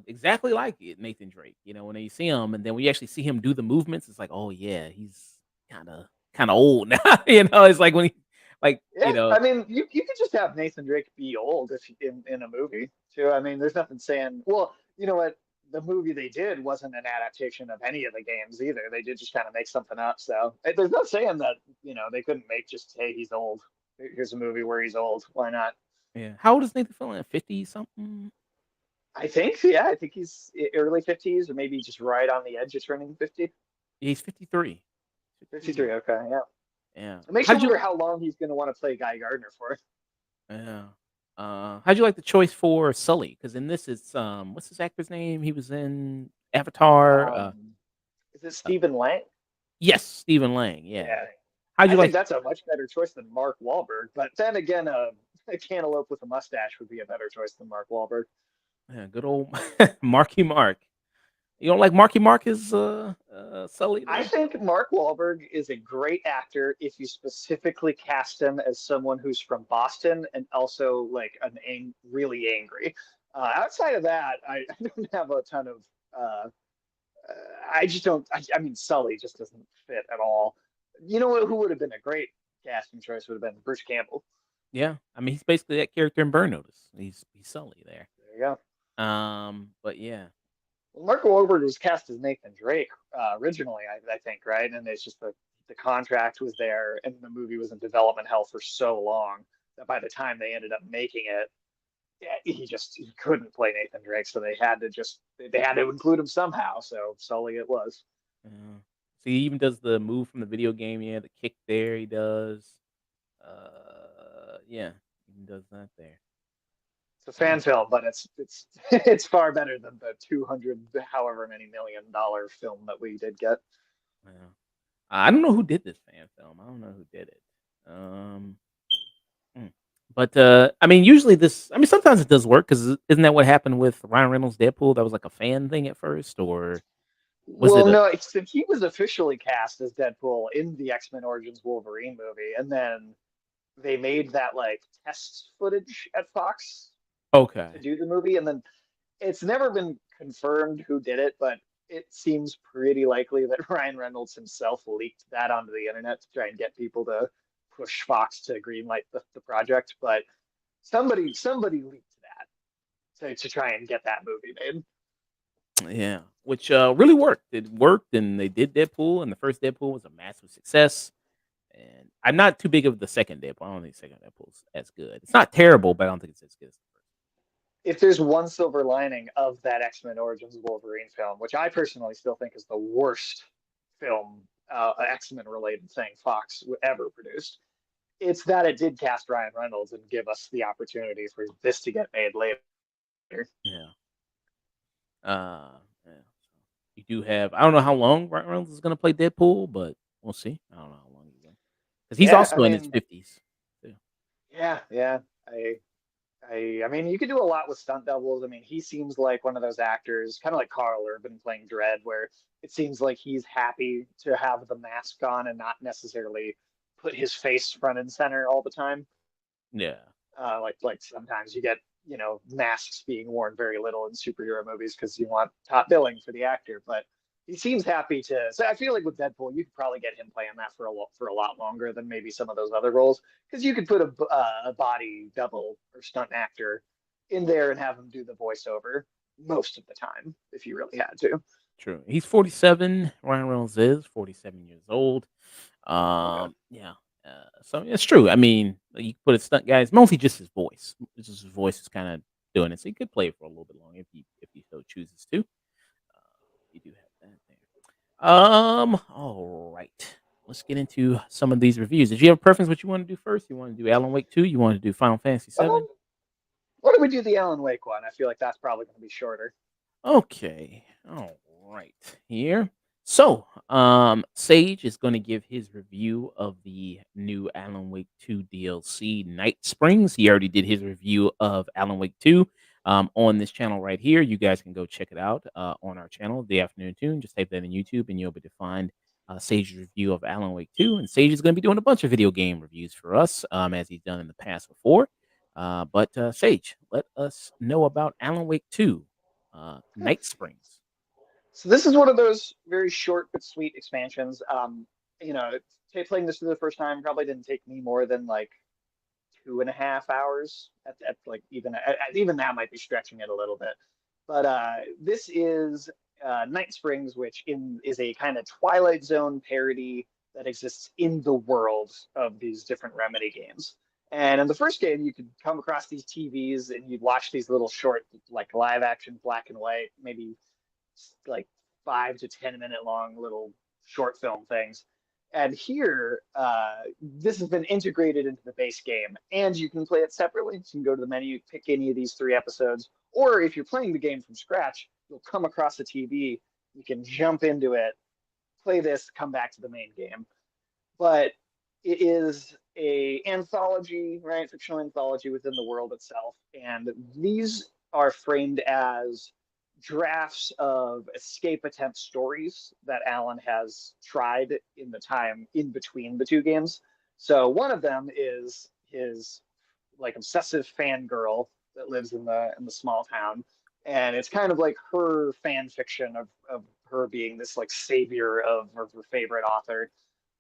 exactly like it Nathan Drake, when you see him, and then when you actually see him do the movements, it's like, "Oh, yeah, he's kinda old now," It's like when he like, Yeah, I mean, you could just have Nathan Drake be old if in a movie too. I mean, there's nothing saying. Well, you know what? The movie they did wasn't an adaptation of any of the games either. They did just kind of make something up. So there's no saying that they couldn't make just hey he's old. Here's a movie where he's old. Why not? yeah. How old is Nathan Fillion? 50 something? I think yeah, I think he's early 50s or maybe just right on the edge of turning 50. Yeah, he's 53. 53. 53. Okay, yeah. Yeah. It makes you wonder how long he's going to want to play Guy Gardner for. Yeah. How'd you like the choice for Sully? Because in this, it's what's his actor's name? He was in Avatar. Is it Stephen Lang? Yes, Stephen Lang. Yeah. Yeah, How'd I you think like? that's a much better choice than Mark Wahlberg. But then again, a cantaloupe with a mustache would be a better choice than Mark Wahlberg. Yeah, good old Marky Mark. You don't like Marky Mark as Sully I there? think Mark Wahlberg is a great actor if you specifically cast him as someone who's from Boston and also like really angry. Outside of that, I don't have a ton of. Uh, I just don't. I mean, Sully just doesn't fit at all. You know who would have been a great casting choice would have been Bruce Campbell. Yeah. I mean, he's basically that character in Burn Notice. He's Sully there. There you go. But yeah. Well, Mark Wahlberg was cast as Nathan Drake originally, I think, right? And it's just the contract was there, and the movie was in development hell for so long that by the time they ended up making it, yeah, he couldn't play Nathan Drake, so they had to include him somehow. So Sully it was. Yeah. So he even does the move from the video game. Yeah, the kick there. He does. Yeah, he does that there. It's a Yeah. fan film, but it's it's far better than the 200 however many $1 million film that we did get. Yeah. I don't know who did this fan film. I don't know who did it. Um, mm. But I mean, usually this. I mean, sometimes it does work because isn't that what happened with Ryan Reynolds' Deadpool? That was like a fan thing at first, or was Well, it a? no, he was officially cast as Deadpool in the X-Men Origins Wolverine movie, and then they made that like test footage at Fox to Okay. do the movie, and then it's never been confirmed who did it, but it seems pretty likely that Ryan Reynolds himself leaked that onto the internet to try and get people to push Fox to greenlight the project. But somebody leaked that to try and get that movie made. Yeah, which really worked. It worked, and they did Deadpool, and the first Deadpool was a massive success. And I'm not too big of the second Deadpool. I don't think second Deadpool's as good. It's not terrible, but I don't think it's as good as the first. If there's one silver lining of that X-Men Origins Wolverine film, which I personally still think is the worst film, X-Men related thing Fox ever produced, it's that it did cast Ryan Reynolds and give us the opportunity for this to get made later. Yeah. Yeah. So you do have. I don't know how long Ryan Reynolds is going to play Deadpool, but we'll see. I don't know how long he's going because he's Yeah, I also in his mean, 50s. Too. yeah. I mean, you could do a lot with stunt doubles. I mean, he seems like one of those actors, kind of like Carl Urban playing Dredd, where it seems like he's happy to have the mask on and not necessarily put his face front and center all the time. Yeah. Like sometimes you get masks being worn very little in superhero movies because you want top billing for the actor, but he seems happy to. So I feel like with Deadpool, you could probably get him playing that for a lot longer than maybe some of those other roles because you could put a body double or stunt actor in there and have him do the voiceover most of the time if you really had to. True. He's 47. Ryan Reynolds is 47 years old. Okay. Yeah. So it's true. I mean, you could put a stunt guy. It's mostly just his voice. It's just his voice is kind of doing it. So he could play it for a little bit longer if he so chooses to. You do have that there. All right. Let's get into some of these reviews. Did you have a preference what you want to do first? You want to do Alan Wake 2? You want to do Final Fantasy 7? Um, what do we do the Alan Wake one? I feel like that's probably going to be shorter. Okay. All right. Here. Sage is going to give his review of the new Alan Wake 2 DLC, Night Springs. He already did his review of Alan Wake 2 on this channel right here. You guys can go check it out on our channel, The Afternoon Tune. Just type that in YouTube and you'll be able to find Sage's review of Alan Wake 2. And Sage is going to be doing a bunch of video game reviews for us as he's done in the past before. But Sage, let us know about Alan Wake 2, Night Springs. So this is one of those very short but sweet expansions. You know, playing this for the first time probably didn't take me more than like 2.5 hours. At like even that might be stretching it a little bit. But this is Night Springs, which is a kind of Twilight Zone parody that exists in the world of these different Remedy games. And in the first game, you could come across these TVs and you'd watch these little short, like live action black and white, maybe like 5 to 10 minute long little short film things. And here, this has been integrated into the base game, and you can play it separately. So you can go to the menu, pick any of these 3 episodes, or if you're playing the game from scratch, you'll come across a TV. You can jump into it, play this, come back to the main game. But it is a anthology, right? Fictional anthology within the world itself, and these are framed as drafts of escape attempt stories that Alan has tried in the time in between the two games. So one of them is his like obsessive fangirl that lives in the small town, and it's kind of like her fan fiction of her being this like savior of her favorite author.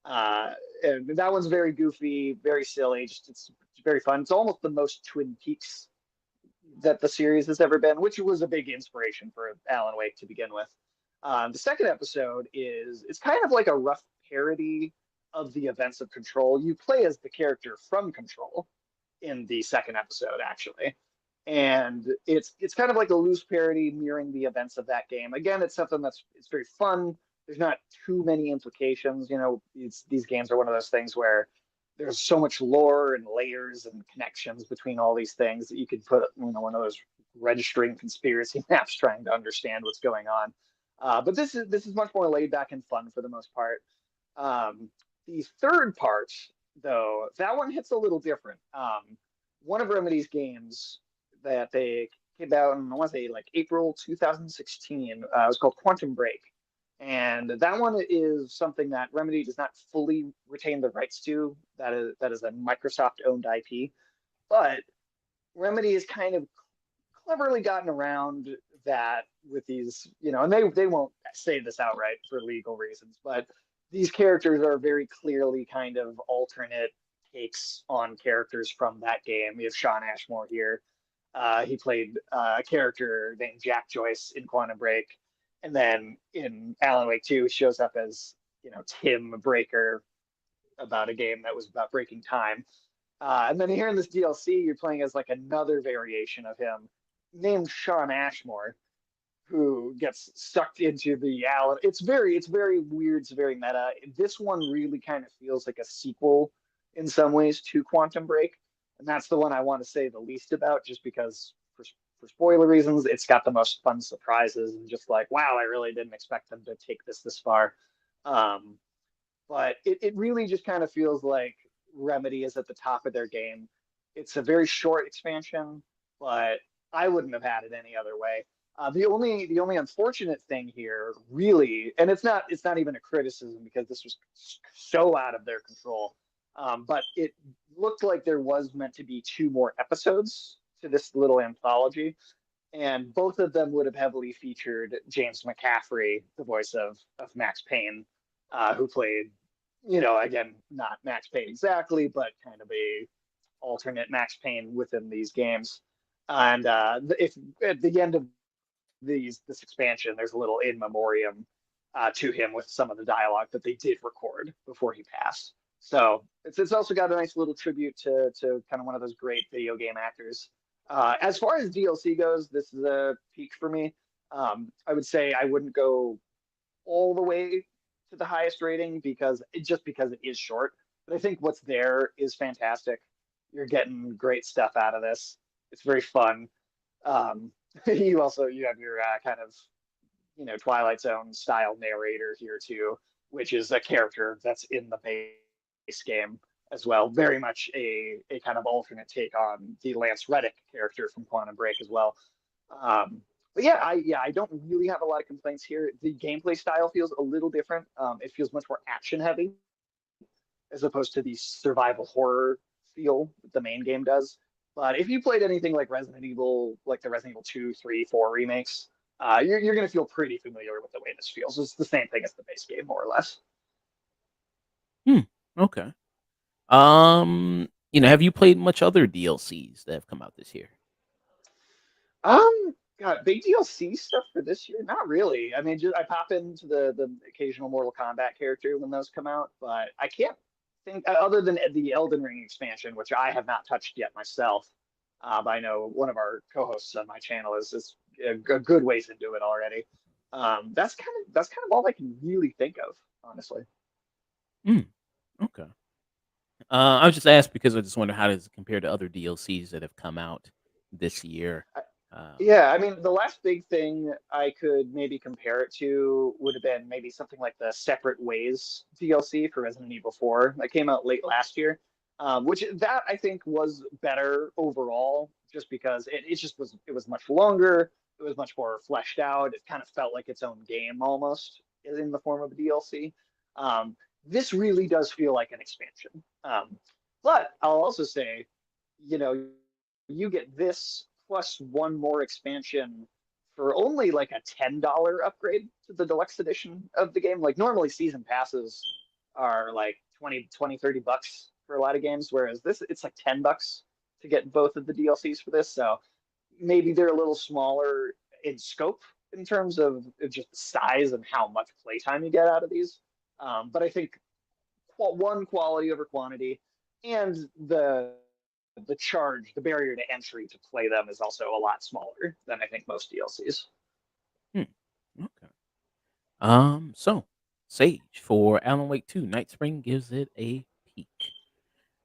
And that one's very goofy, very silly. Just it's very fun. It's almost the most Twin Peaks that the series has ever been, which was a big inspiration for Alan Wake to begin with. The second episode is it's kind of like a rough parody of the events of Control. You play as the character from Control in the second episode, actually, and it's kind of like a loose parody mirroring the events of that game. Again, it's something it's very fun. There's not too many implications. You know, these games are one of those things where there's so much lore and layers and connections between all these things that you could put, you know, one of those registering conspiracy maps trying to understand what's going on. But this is much more laid back and fun for the most part. The third part, though, that one hits a little different. One of Remedy's games that they came out in, I want to say, like April 2016, it was called Quantum Break. And that one is something that Remedy does not fully retain the rights to. That is a Microsoft-owned IP. But Remedy has kind of cleverly gotten around that with these, you know, and they won't say this outright for legal reasons, but these characters are very clearly kind of alternate takes on characters from that game. We have Sean Ashmore here. He played a character named Jack Joyce in Quantum Break. And then in Alan Wake 2, shows up as, you know, Tim Breaker about a game that was about breaking time. And then here in this DLC, you're playing as like another variation of him named Sean Ashmore, who gets sucked into the Alan. It's very weird. It's very meta. This one really kind of feels like a sequel in some ways to Quantum Break, and that's the one I want to say the least about, just because for spoiler reasons, it's got the most fun surprises and just like, wow, I really didn't expect them to take this far. Um, but it really just kind of feels like Remedy is at the top of their game. It's a very short expansion, but I wouldn't have had it any other way. The only unfortunate thing here, really, and it's not even a criticism because this was so out of their control. But it looked like there was meant to be 2 more episodes to this little anthology, and both of them would have heavily featured James McCaffrey, the voice of Max Payne, who played, you know, again, not Max Payne exactly, but kind of a alternate Max Payne within these games. And if at the end of this expansion, there's a little in memoriam to him with some of the dialogue that they did record before he passed. So it's also got a nice little tribute to kind of one of those great video game actors. As far as DLC goes, this is a peak for me. I would say I wouldn't go all the way to the highest rating because it is short. But I think what's there is fantastic. You're getting great stuff out of this. It's very fun. You have your kind of Twilight Zone style narrator here too, which is a character that's in the base game as well. Very much a kind of alternate take on the Lance Reddick character from Quantum Break as well. But yeah, I don't really have a lot of complaints here. The gameplay style feels a little different. It feels much more action heavy as opposed to the survival horror feel that the main game does. But if you played anything like Resident Evil, like the Resident Evil 2, 3, 4 remakes, you're going to feel pretty familiar with the way this feels. It's the same thing as the base game, more or less. Hmm. Okay. Have you played much other DLCs that have come out this year? God, big DLC stuff for this year? Not really. I mean, just I pop into the occasional Mortal Kombat character when those come out, but I can't think other than the Elden Ring expansion, which I have not touched yet myself. But I know one of our co-hosts on my channel is a good ways into it already. That's kind of all I can really think of, honestly. Mm, okay. I was just asked because I just wonder how does it compare to other DLCs that have come out this year. Um, Yeah, I mean, the last big thing I could maybe compare it to would have been maybe something like the Separate Ways DLC for Resident Evil 4 that came out late last year, which that I think was better overall, just because it just was much longer, it was much more fleshed out, it kind of felt like its own game almost in the form of a DLC. This really does feel like an expansion. But I'll also say, you get this plus one more expansion for only like a $10 upgrade to the deluxe edition of the game. Like normally season passes are like 20, 20, 30 bucks for a lot of games, whereas this it's like $10 to get both of the DLCs for this. So maybe they're a little smaller in scope in terms of just the size and how much playtime you get out of these. But I think one, quality over quantity, and the charge, the barrier to entry to play them is also a lot smaller than I think most DLCs. hmm, okay. So Sage for Alan Wake 2, Night Spring gives it a peak.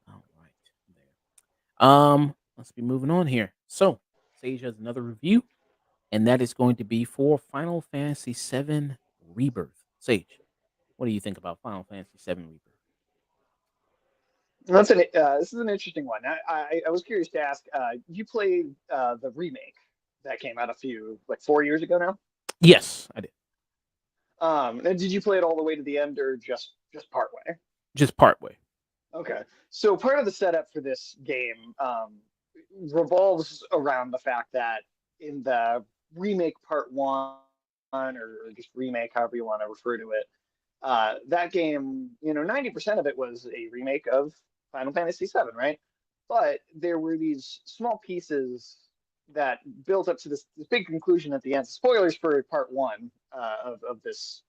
All right. There. Let's be moving on here. So Sage has another review, and that is going to be for Final Fantasy VII Rebirth. Sage, what do you think about Final Fantasy VII Rebirth? This is an interesting one. I was curious to ask. You played the remake that came out a few like 4 years ago now. Yes, I did. And did you play it all the way to the end or just part way? Just part way. Okay. So part of the setup for this game revolves around the fact that in the remake part one, or just remake, however you want to refer to it, that game, 90% of it was a remake of Final Fantasy VII, right? But there were these small pieces that built up to this big conclusion at the end. Spoilers for part one of this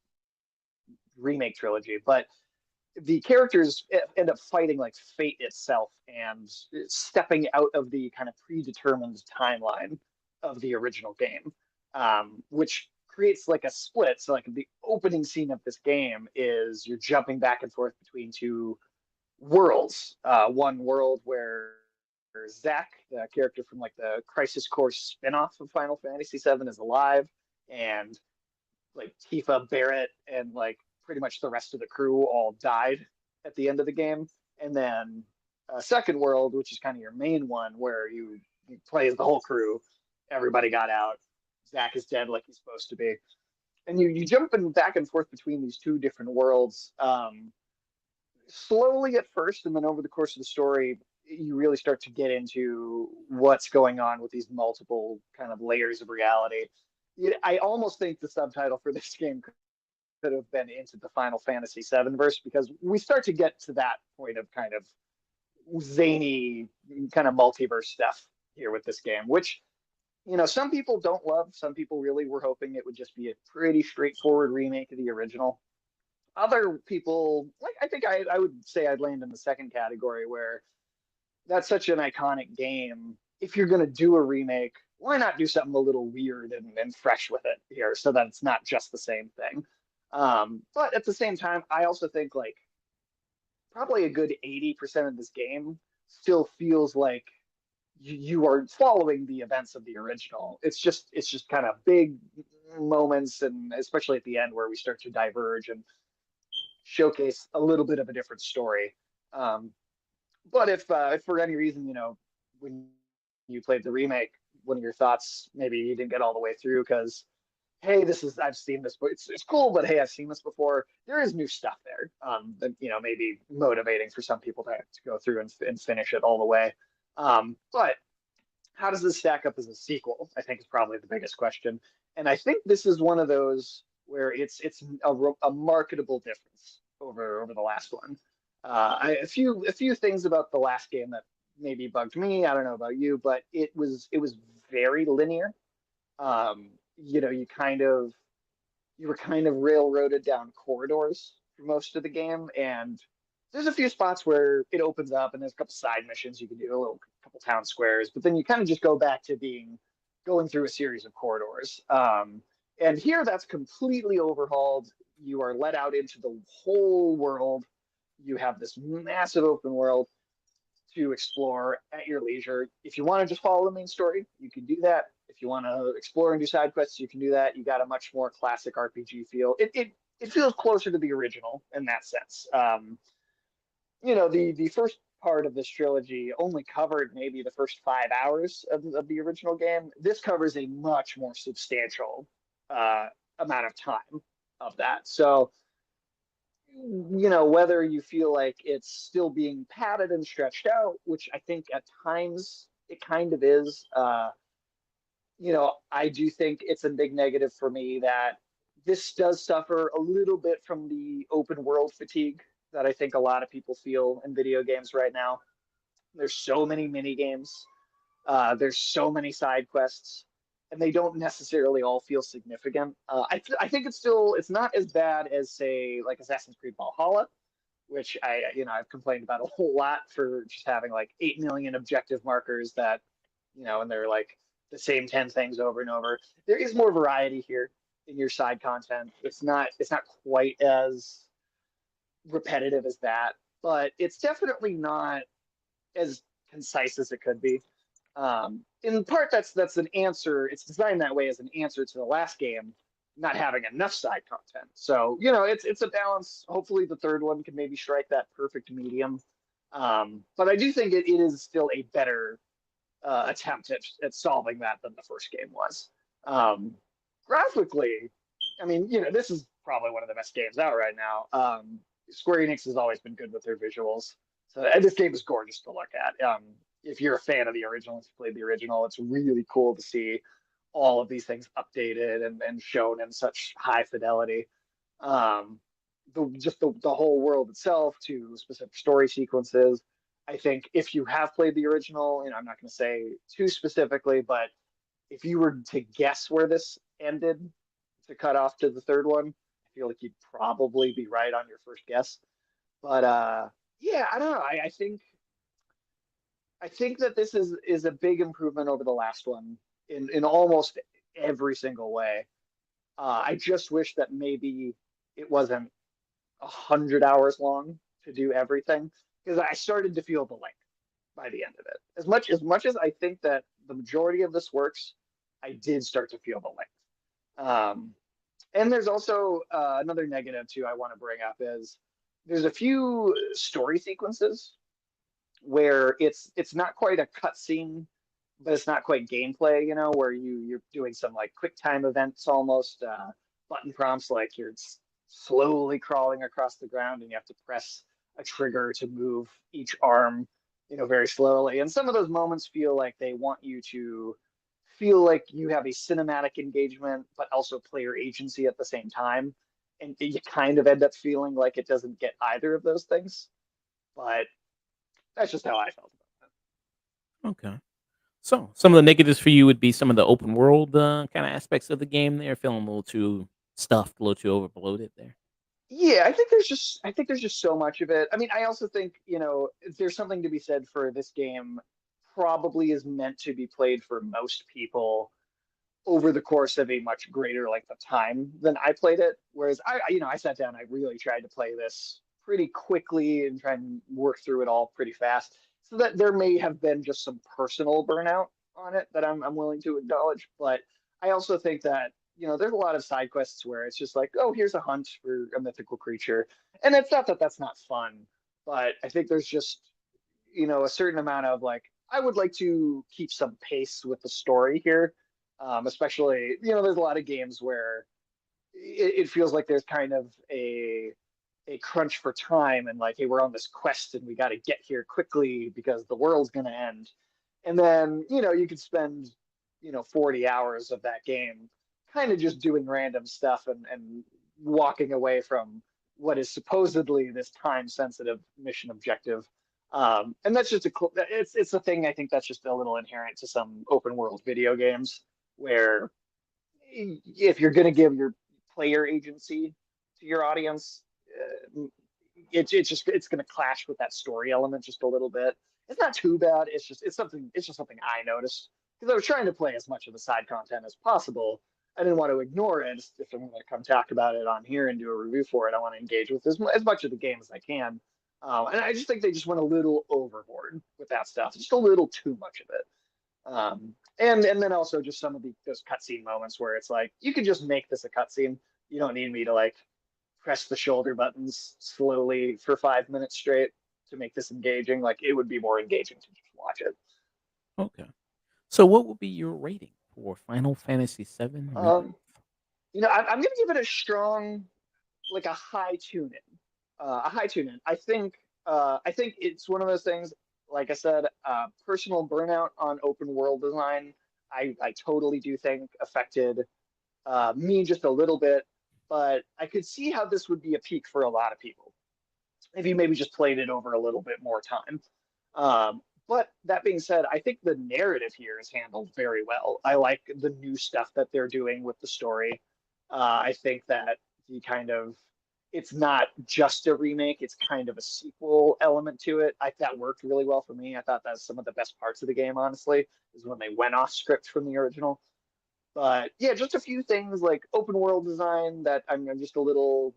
remake trilogy, but the characters end up fighting like fate itself and stepping out of the kind of predetermined timeline of the original game, which creates like a split. So like the opening scene of this game is you're jumping back and forth between two worlds. One world where Zack, the character from like the Crisis Core spinoff of Final Fantasy VII, is alive, and like Tifa, Barrett, and like pretty much the rest of the crew all died at the end of the game. And then a second world, which is kind of your main one, where you play as the whole crew. Everybody got out. Zack is dead, like he's supposed to be. And you jump back and forth between these two different worlds, slowly at first, and then over the course of the story, you really start to get into what's going on with these multiple kind of layers of reality. I almost think the subtitle for this game could have been into the Final Fantasy VII verse, because we start to get to that point of kind of zany kind of multiverse stuff here with this game, which some people don't love. Some people really were hoping it would just be a pretty straightforward remake of the original. Other people, like I think I would say I'd land in the second category, where that's such an iconic game. If you're going to do a remake, why not do something a little weird and fresh with it here, so that it's not just the same thing. But at the same time, I also think like probably a good 80% of this game still feels like you are following the events of the original. It's just kind of big moments, and especially at the end where we start to diverge and showcase a little bit of a different story. Um, but if for any reason, when you played the remake, one of your thoughts maybe you didn't get all the way through because hey, this is I've seen this, but it's cool, but hey, I've seen this before. There is new stuff there. That maybe motivating for some people to go through and finish it all the way. But how does this stack up as a sequel? I think is probably the biggest question. And I think this is one of those where it's a marketable difference over the last one. A few things about the last game that maybe bugged me. I don't know about you, but it was very linear. You were kind of railroaded down corridors for most of the game, and there's a few spots where it opens up and there's a couple side missions you can do, a little couple town squares, but then you kind of just go back to being going through a series of corridors. And here that's completely overhauled. You are let out into the whole world. You have this massive open world to explore at your leisure. If you want to just follow the main story, you can do that. If you want to explore and do side quests, you can do that. You got a much more classic RPG feel. It feels closer to the original in that sense. The first part of this trilogy only covered maybe the first 5 hours of the original game. This covers a much more substantial uh, amount of time of that. So whether you feel like it's still being padded and stretched out, which I think at times it kind of is. I do think it's a big negative for me that this does suffer a little bit from the open world fatigue that I think a lot of people feel in video games right now. There's so many mini games. There's so many side quests, and they don't necessarily all feel significant. I think it's not as bad as say like Assassin's Creed Valhalla, which I've complained about a whole lot for just having like 8 million objective markers that and they're like the same 10 things over and over. There is more variety here in your side content. It's not quite as repetitive as that, but it's definitely not as concise as it could be. In part, that's an answer. It's designed that way as an answer to the last game not having enough side content. So it's a balance. Hopefully, the third one can maybe strike that perfect medium. But I do think it is still a better attempt at solving that than the first game was. Um, Graphically, I mean, this is probably one of the best games out right now. Square Enix has always been good with their visuals. So and this game is gorgeous to look at. If you're a fan of the original, if you played the original, it's really cool to see all of these things updated and shown in such high fidelity. Um, the whole world itself to specific story sequences. I think if you have played the original, I'm not going to say too specifically, but if you were to guess where this ended to cut off to the third one, I feel like you'd probably be right on your first guess. But yeah, I don't know. I think that this is a big improvement over the last one in almost every single way. I just wish that maybe it wasn't 100 hours long to do everything because I started to feel the length by the end of it. As much as I think that the majority of this works, I did start to feel the length. And there's also another negative too I want to bring up is there's a few story sequences where it's not quite a cutscene, but it's not quite gameplay, where you're doing some like quick time events almost, button prompts like you're slowly crawling across the ground and you have to press a trigger to move each arm, very slowly. And some of those moments feel like they want you to feel like you have a cinematic engagement, but also player agency at the same time. And you kind of end up feeling like it doesn't get either of those things. But that's just how I felt about Okay. So, some of the negatives for you would be some of the open world, kinda aspects of the game there, feeling a little too stuffed, a little too over bloated there. it. Yeah, I think there's just so much of it. I mean, I also think, there's something to be said for this game probably is meant to be played for most people over the course of a much greater length of time than I played it. Whereas I sat down, I really tried to play this pretty quickly and try and work through it all pretty fast. so that there may have been just some personal burnout on it that I'm willing to acknowledge. But I also think that there's a lot of side quests where it's just like, oh, here's a hunt for a mythical creature, and it's not that that's not fun, but I think there's just a certain amount of like, I would like to keep some pace with the story here. Especially, there's a lot of games where it feels like there's kind of a crunch for time and like, hey, we're on this quest and we got to get here quickly because the world's going to end. And then, you could spend, 40 hours of that game kind of just doing random stuff and walking away from what is supposedly this time sensitive mission objective. And that's just it's a thing I think that's just a little inherent to some open world video games where if you're going to give your player agency to your audience, it's going to clash with that story element just a little bit. It's not too bad. It's just something I noticed because I was trying to play as much of the side content as possible. I didn't want to ignore it. If I'm going to come talk about it on here and do a review for it, I want to engage with as much of the game as I can. And I just think they just went a little overboard with that stuff. Just a little too much of it. And then also just some of those cutscene moments where it's like you can just make this a cutscene. You don't need me to like press the shoulder buttons slowly for 5 minutes straight to make this engaging. Like it would be more engaging to just watch it. Okay. So what would be your rating for Final Fantasy VII Rebirth? Um, I'm gonna give it a strong, like a high tune in. A high tune in. I think it's one of those things. Like I said, personal burnout on open world design. I totally do think affected me just a little bit, but I could see how this would be a peak for a lot of people if you maybe just played it over a little bit more time. But that being said, I think the narrative here is handled very well. I like the new stuff that they're doing with the story. I think that the kind of it's not just a remake; it's kind of a sequel element to it. That worked really well for me. I thought that's some of the best parts of the game, honestly, is when they went off script from the original. But yeah, just a few things like open world design that I'm a little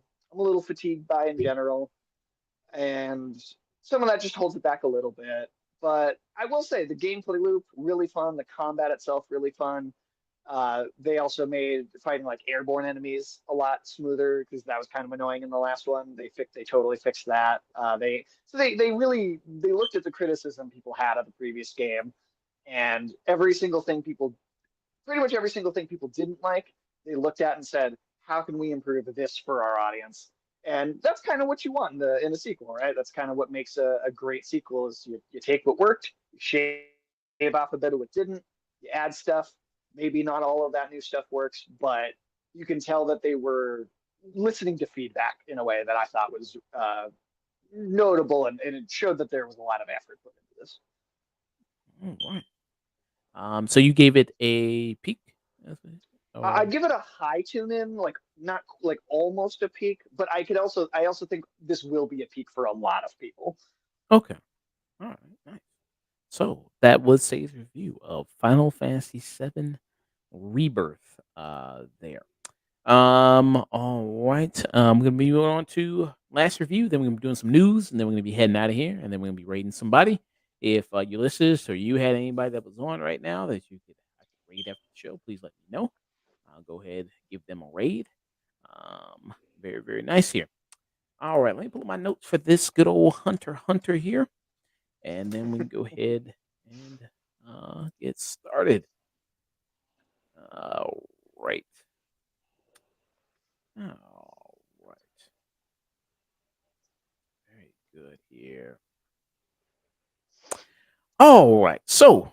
fatigued by in general, and some of that just holds it back a little bit. But I will say the gameplay loop really fun, the combat itself really fun. They also made fighting like airborne enemies a lot smoother because that was kind of annoying in the last one. They totally fixed that. They looked at the criticism people had of the previous game, and pretty much every single thing people didn't like, they looked at and said, how can we improve this for our audience? And that's kind of what you want in a sequel, right? That's kind of what makes a great sequel is you take what worked, you shave off a bit of what didn't, you add stuff. Maybe not all of that new stuff works, but you can tell that they were listening to feedback in a way that I thought was notable, and it showed that there was a lot of effort put into this. All right. So you gave it a peak? I'd Or give it a high tune in, like not like almost a peak, but I also think this will be a peak for a lot of people. okay. All right. Nice. So that was Say's review of Final Fantasy VII Rebirth. There. All right. We're gonna be moving on to last review. Then we're gonna be doing some news, and then we're gonna be heading out of here, and then we're gonna be rating somebody. If your listeners or you had anybody that was on right now that I could rate after the show, please let me know. I'll go ahead give them a raid. Very very nice here. All right, let me pull up my notes for this good old Hunter here, and then we can go ahead and get started. All right. All right. Very good here. All right. So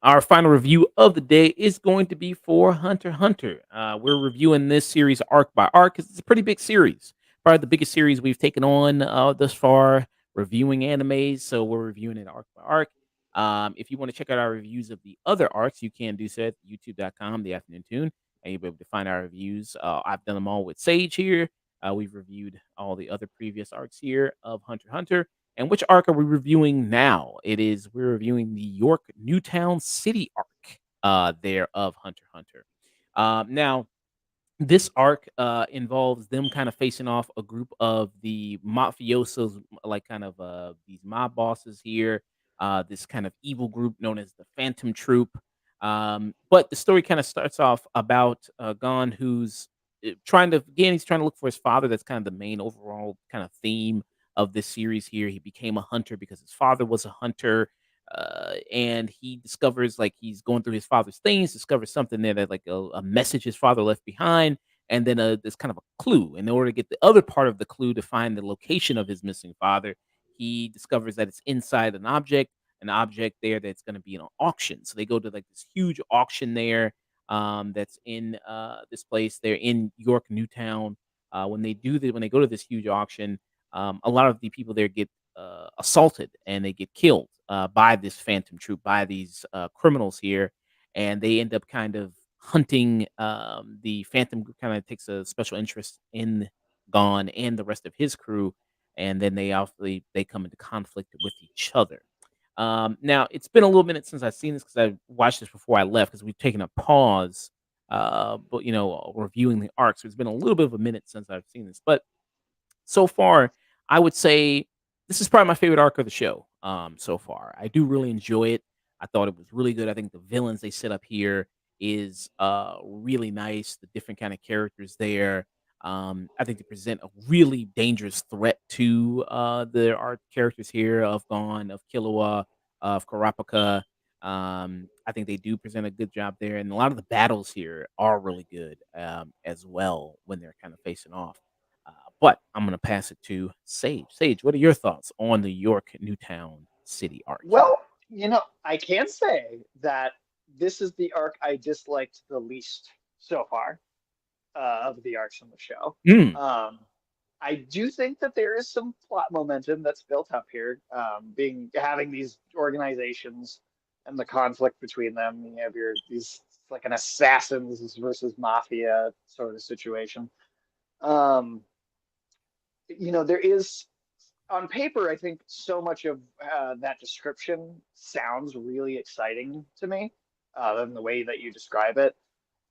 our final review of the day is going to be for Hunter x Hunter. We're reviewing this series arc by arc because it's a pretty big series. Probably the biggest series we've taken on thus far, reviewing animes. So we're reviewing it arc by arc. If you want to check out our reviews of the other arcs, you can do so at youtube.com, the afternoon tune, and you'll be able to find our reviews. I've done them all with Sage here. We've reviewed all the other previous arcs here of Hunter x Hunter. And which arc are we reviewing now? We're reviewing the York Newtown City arc there of Hunter x Hunter. Now this arc involves them kind of facing off a group of the mafiosos, like kind of these mob bosses here. this kind of evil group known as the Phantom Troop. But the story kind of starts off about Gon, who's trying to again, he's trying to look for his father. That's kind of the main overall kind of theme of this series here. He became a hunter because his father was a hunter. And he discovers like he's going through his father's things, discovers something there that like a message his father left behind, and then there's kind of a clue. In order to get the other part of the clue to find the location of his missing father, he discovers that it's inside an object there that's going to be in an auction. So they go to like this huge auction there, that's in this place. They're in York Newtown. When they go to this huge auction, a lot of the people there get assaulted and they get killed by this phantom troop, by these criminals here, and they end up kind of hunting. The phantom group kind of takes a special interest in Gon and the rest of his crew, and then they come into conflict with each other. Now it's been a little minute since I've seen this because I watched this before I left because we've taken a pause, but reviewing the arc. So it's been a little bit of a minute since I've seen this, but so far, I would say this is probably my favorite arc of the show, so far. I do really enjoy it. I thought it was really good. I think the villains they set up here is really nice. The different kind of characters there. I think they present a really dangerous threat to the art characters here of Gon, of Killua, of Karapaka. I think they do present a good job there, and a lot of the battles here are really good as well when they're kind of facing off. Uh, but I'm gonna pass it to Sage. Sage, what are your thoughts on the York Newtown City arc here? Well, I can say that this is the arc I disliked the least so far of the arcs on the show. Mm, Um, I do think that there is some plot momentum that's built up here, being having these organizations and the conflict between them. You have these it's like an assassins versus mafia sort of situation. Um, there is on paper, I think so much of that description sounds really exciting to me, than the way that you describe it.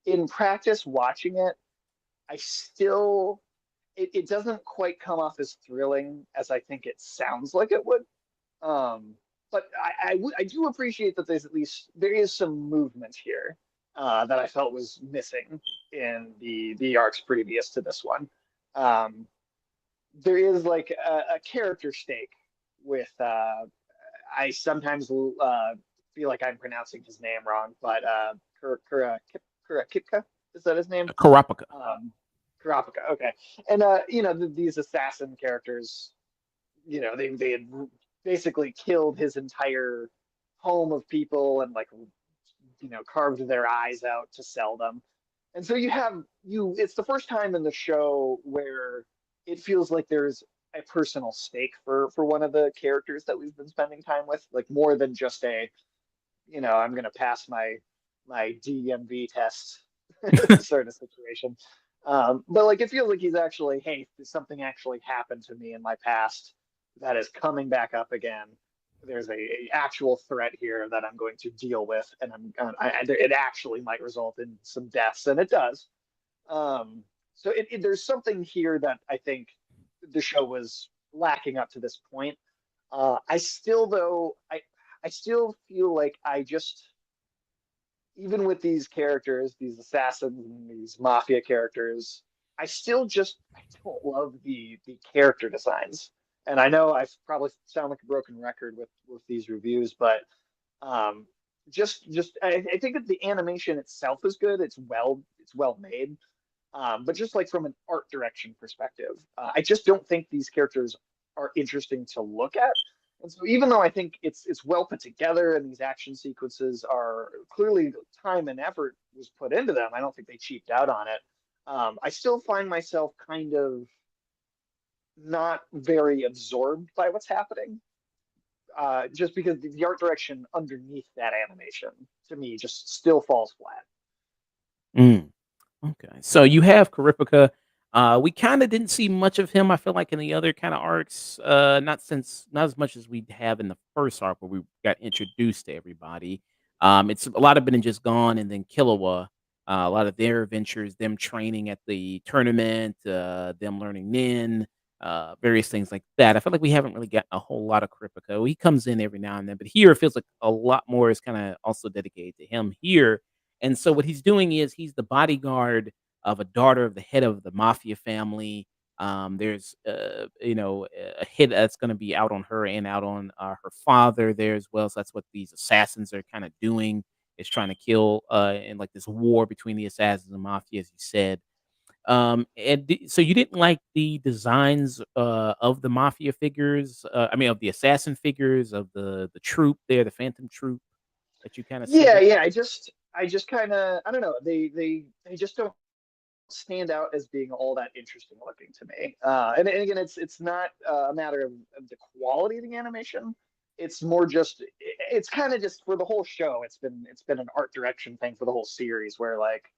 In practice, watching it, I still it doesn't quite come off as thrilling as I think it sounds like it would. Um, but I do appreciate that there is some movement here that I felt was missing in the arcs previous to this one. Um, there is like a character stake with I sometimes feel like I'm pronouncing his name wrong, but Kura is that his name? Karapaka. Um, Kurapika, okay. And these assassin characters, they had basically killed his entire home of people and like carved their eyes out to sell them. And so it's the first time in the show where it feels like there's a personal stake for one of the characters that we've been spending time with, like more than just I'm gonna pass my DMV test sort of situation. But like it feels like he's actually, hey, something actually happened to me in my past that is coming back up again. There's a actual threat here that I'm going to deal with, and it actually might result in some deaths, and it does. So there's something here that I think the show was lacking up to this point. I still though I still feel like I just even with these characters, these assassins and these mafia characters, I don't love the character designs. And I know I probably sound like a broken record with these reviews, but um, I think that the animation itself is good. It's well made. But just like from an art direction perspective, I just don't think these characters are interesting to look at. And so even though I think it's well put together and these action sequences are clearly time and effort was put into them, I don't think they cheaped out on it. I still find myself kind of not very absorbed by what's happening, just because the art direction underneath that animation to me just still falls flat. Mm. Okay. So you have Karipika. We kind of didn't see much of him, I feel like, in the other kind of arcs. Not as much as we have in the first arc where we got introduced to everybody. It's a lot of been just gone and then Killua. A lot of their adventures, them training at the tournament, them learning Nin, various things like that. I feel like we haven't really gotten a whole lot of Kurapika. He comes in every now and then, but here it feels like a lot more is kind of also dedicated to him here. And so what he's doing is he's the bodyguard of a daughter of the head of the mafia family. There's a hit that's going to be out on her and out on her father there as well. So that's what these assassins are kind of doing, is trying to kill in like this war between the assassins and mafia, as you said. So you didn't like the designs of the mafia figures? I mean, of the assassin figures of the troop there, the Phantom troop that you kind of see Yeah, there. yeah. I just kind of, I don't know. They just don't stand out as being all that interesting looking to me. And again, it's not a matter of the quality of the animation. It's more just it's kind of just for the whole show. It's been an art direction thing for the whole series where like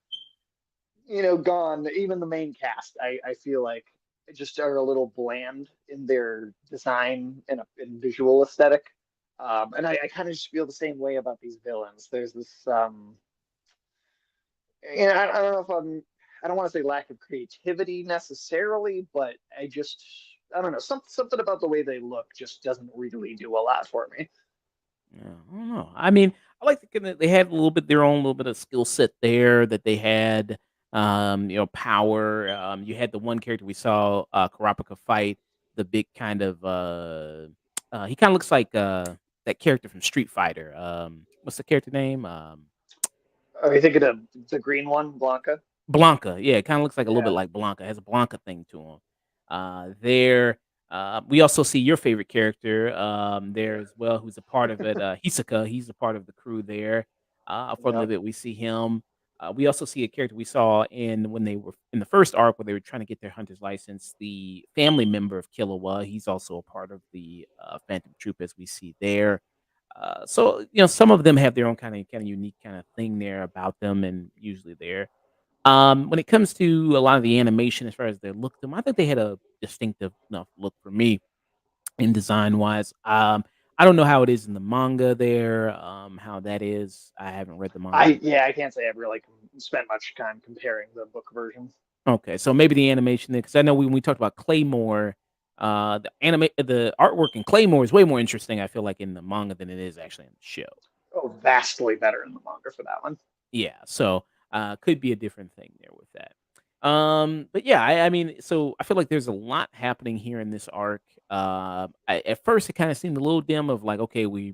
gone even the main cast. I feel like just are a little bland in their design and visual aesthetic. And I kind of just feel the same way about these villains. There's this I don't know if I don't want to say lack of creativity necessarily, but I don't know, something about the way they look just doesn't really do a lot for me. Yeah, I don't know. I mean, I like the kinda they had a little bit their own little bit of skill set there that they had, power. You had the one character we saw, Karapika fight, the big kind of, he kinda looks like, that character from Street Fighter. What's the character name? Are you thinking of the green one, Blanca? Blanca, yeah, it kinda looks like a little bit Yeah, like Blanca, has a Blanca thing to him. There, we also see your favorite character, there as well, who's a part of it, Hisoka, he's a part of the crew there. For a yeah. little bit, we see him. We also see a character we saw in when they were in the first arc where they were trying to get their hunter's license, the family member of Killua, he's also a part of the, Phantom Troop as we see there. So, some of them have their own kinda unique kinda thing there about them and usually there. When it comes to a lot of the animation as far as their look them, I think they had a distinctive enough look for me in design wise. I don't know how it is in the manga there, how that is. I haven't read the manga. I can't say I've really spent much time comparing the book version. Okay, so maybe the animation there, because I know when we talked about Claymore, the artwork in Claymore is way more interesting, I feel like, in the manga than it is actually in the show. Oh, vastly better in the manga for that one. Yeah, so, could be a different thing there with that. But yeah, I mean, so I feel like there's a lot happening here in this arc. At first, it kind of seemed a little dim of like, okay, we're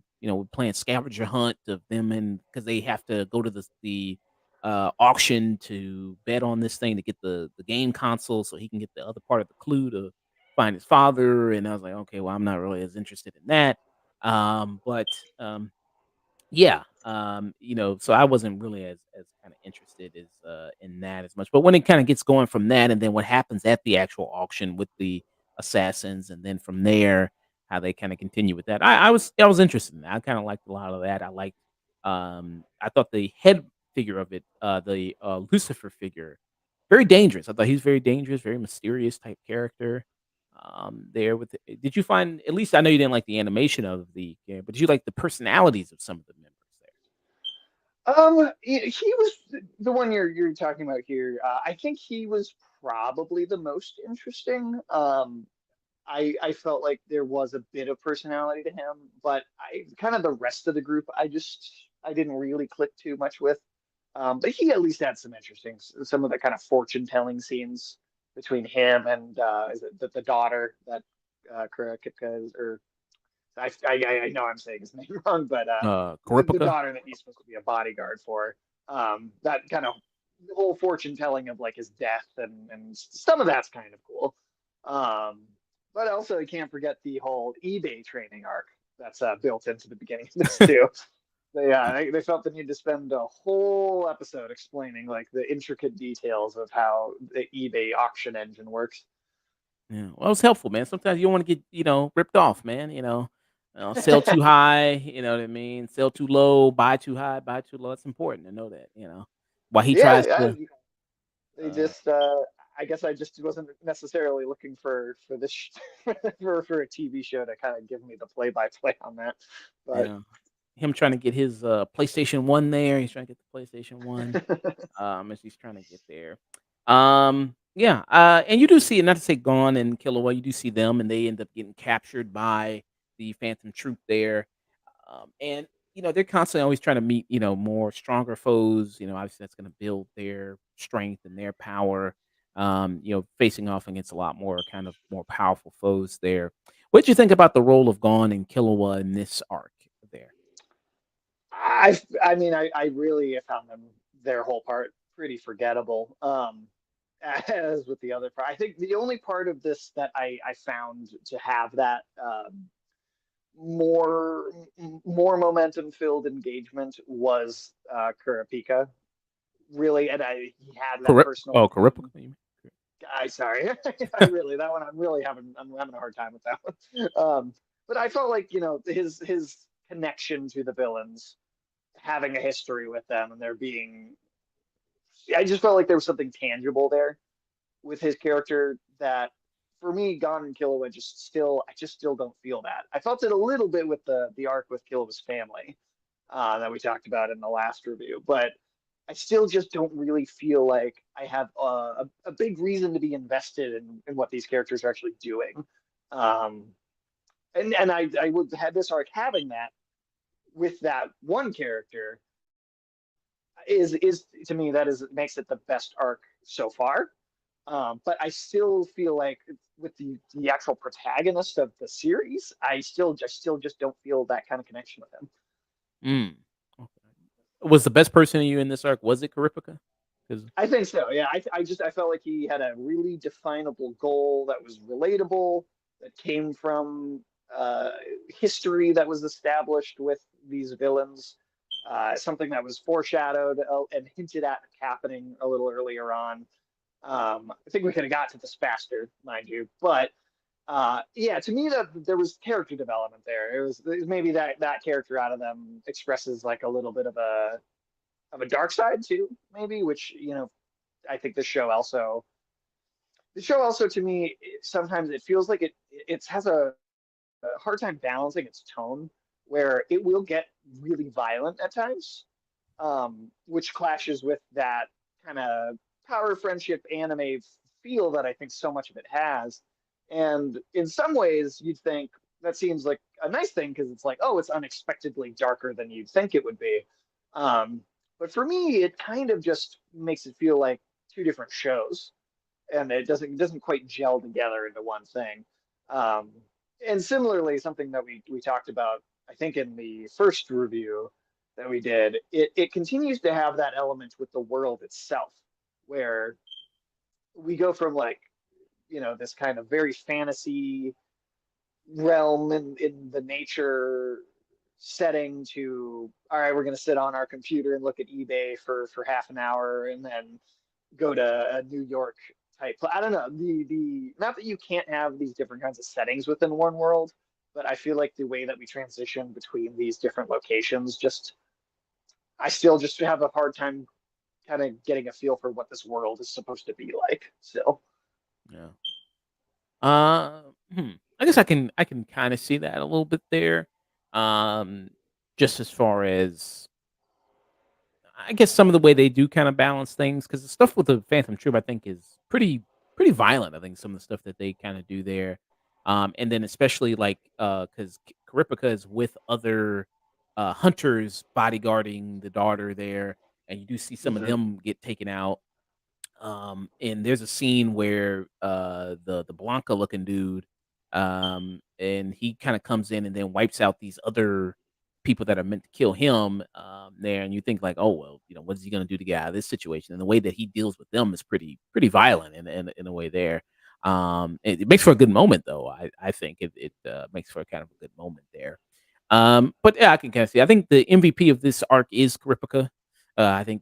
playing scavenger hunt of them, and because they have to go to the auction to bet on this thing to get the game console, so he can get the other part of the clue to find his father. And I was like, okay, well, I'm not really as interested in that. But yeah, so I wasn't really as kinda interested as, in that as much, but when it kinda gets going from that, and then what happens at the actual auction with the assassins, and then from there, how they kinda continue with that, I was interested in that. I kinda liked a lot of that. I thought the head figure of it, Lucifer figure, very dangerous. I thought he's very dangerous, very mysterious type character, there with the did you find, at least I know you didn't like the animation of the game, but did you like the personalities of some of the members there? He was the one you're talking about here. I think he was probably the most interesting. I felt like there was a bit of personality to him, but I kind of the rest of the group I didn't really click too much with. But he at least had some interesting some of the kind of fortune telling scenes between him and is it the daughter that Kurapika is or I know I'm saying his name wrong, but the Kurapika? daughter that he's supposed to be a bodyguard for. That kind of the whole fortune telling of like his death and some of that's kind of cool. Um, but also you can't forget the whole eBay training arc that's built into the beginning of this too. They felt the need to spend a whole episode explaining like the intricate details of how the eBay auction engine works. Yeah, well, it was helpful, man. Sometimes you don't wanna get, ripped off, man, sell too high, you know what I mean? Sell too low, buy too high, buy too low. It's important to know that. While he Yeah, tries to, they uh just I guess I just wasn't necessarily looking for this for a TV show to kind of give me the play by play on that. you But know, him trying to get his, PlayStation 1 there, he's trying to get the PlayStation 1, as he's trying to get there. Yeah, and you do see, not to say Gone and Killua, you do see them, and they end up getting captured by the Phantom Troop there, and they're constantly always trying to meet more stronger foes. Obviously that's going to build their strength and their power. Facing off against a lot more kind of more powerful foes there. What did you think about the role of Gone and Killua in this arc there? I mean, I really found them their whole part pretty forgettable. As with the other part, I think the only part of this that I found to have that more more momentum filled engagement was Kurapika. Really, and he had that personal Karippa, theme. you mean? I sorry, I really that one I'm having a hard time with that one. But I felt like his connection to the villains, having a history with them, and there being I just felt like there was something tangible there with his character that for me, Gon and Killua I just still don't feel that. I felt it a little bit with the arc with Killua's family that we talked about in the last review, but I still just don't really feel like I have a big reason to be invested in what these characters are actually doing. Um, and I would have this arc having that with that one character is to me that is makes it the best arc so far. But I still feel like with the actual protagonist of the series, I still just don't feel that kind of connection with him. Mm. Okay. Was the best person to you in this arc, was it Karipika? 'Cause I think so. Yeah, I felt like he had a really definable goal that was relatable, that came from uh, history that was established with these villains, something that was foreshadowed and hinted at happening a little earlier on. I think we could have got to this faster, mind you, but yeah, to me that there was character development there. It was maybe that character out of them expresses like a little bit of a dark side too, maybe, which I think the show also to me sometimes it feels like it has a hard time balancing its tone, where it will get really violent at times, which clashes with that kind of power friendship anime feel that I think so much of it has. And in some ways, you'd think that seems like a nice thing because it's like, oh, it's unexpectedly darker than you'd think it would be. Um, but for me, it kind of just makes it feel like two different shows, and it doesn't quite gel together into one thing. Um, and similarly, something that we talked about, I think in the first review that we did, it continues to have that element with the world itself, where we go from like this kind of very fantasy realm in the nature setting to all right, we're going to sit on our computer and look at eBay for half an hour and then go to a New York type. I don't know, the not that you can't have these different kinds of settings within one world, but I feel like the way that we transition between these different locations just I still just have a hard time kind of getting a feel for what this world is supposed to be like still. yeah. Uh, I guess I can kinda see that a little bit there. Um, just as far as I guess some of the way they do kinda balance things, because the stuff with the Phantom Troop, I think, is pretty violent. I think some of the stuff that they kinda do there. And then especially, like, because Karipika is with other, hunters bodyguarding the daughter there, and you do see some of Mm-hmm. them get taken out. And there's a scene where the Blanca looking dude, and he kind of comes in and then wipes out these other people that are meant to kill him there, and you think like, oh well, what is he gonna do to get out of this situation? And the way that he deals with them is pretty violent in a way there. It makes for a good moment though. I think it makes for a kind of a good moment there. But yeah, I can kind of see. I think the MVP of this arc is Karipika. I think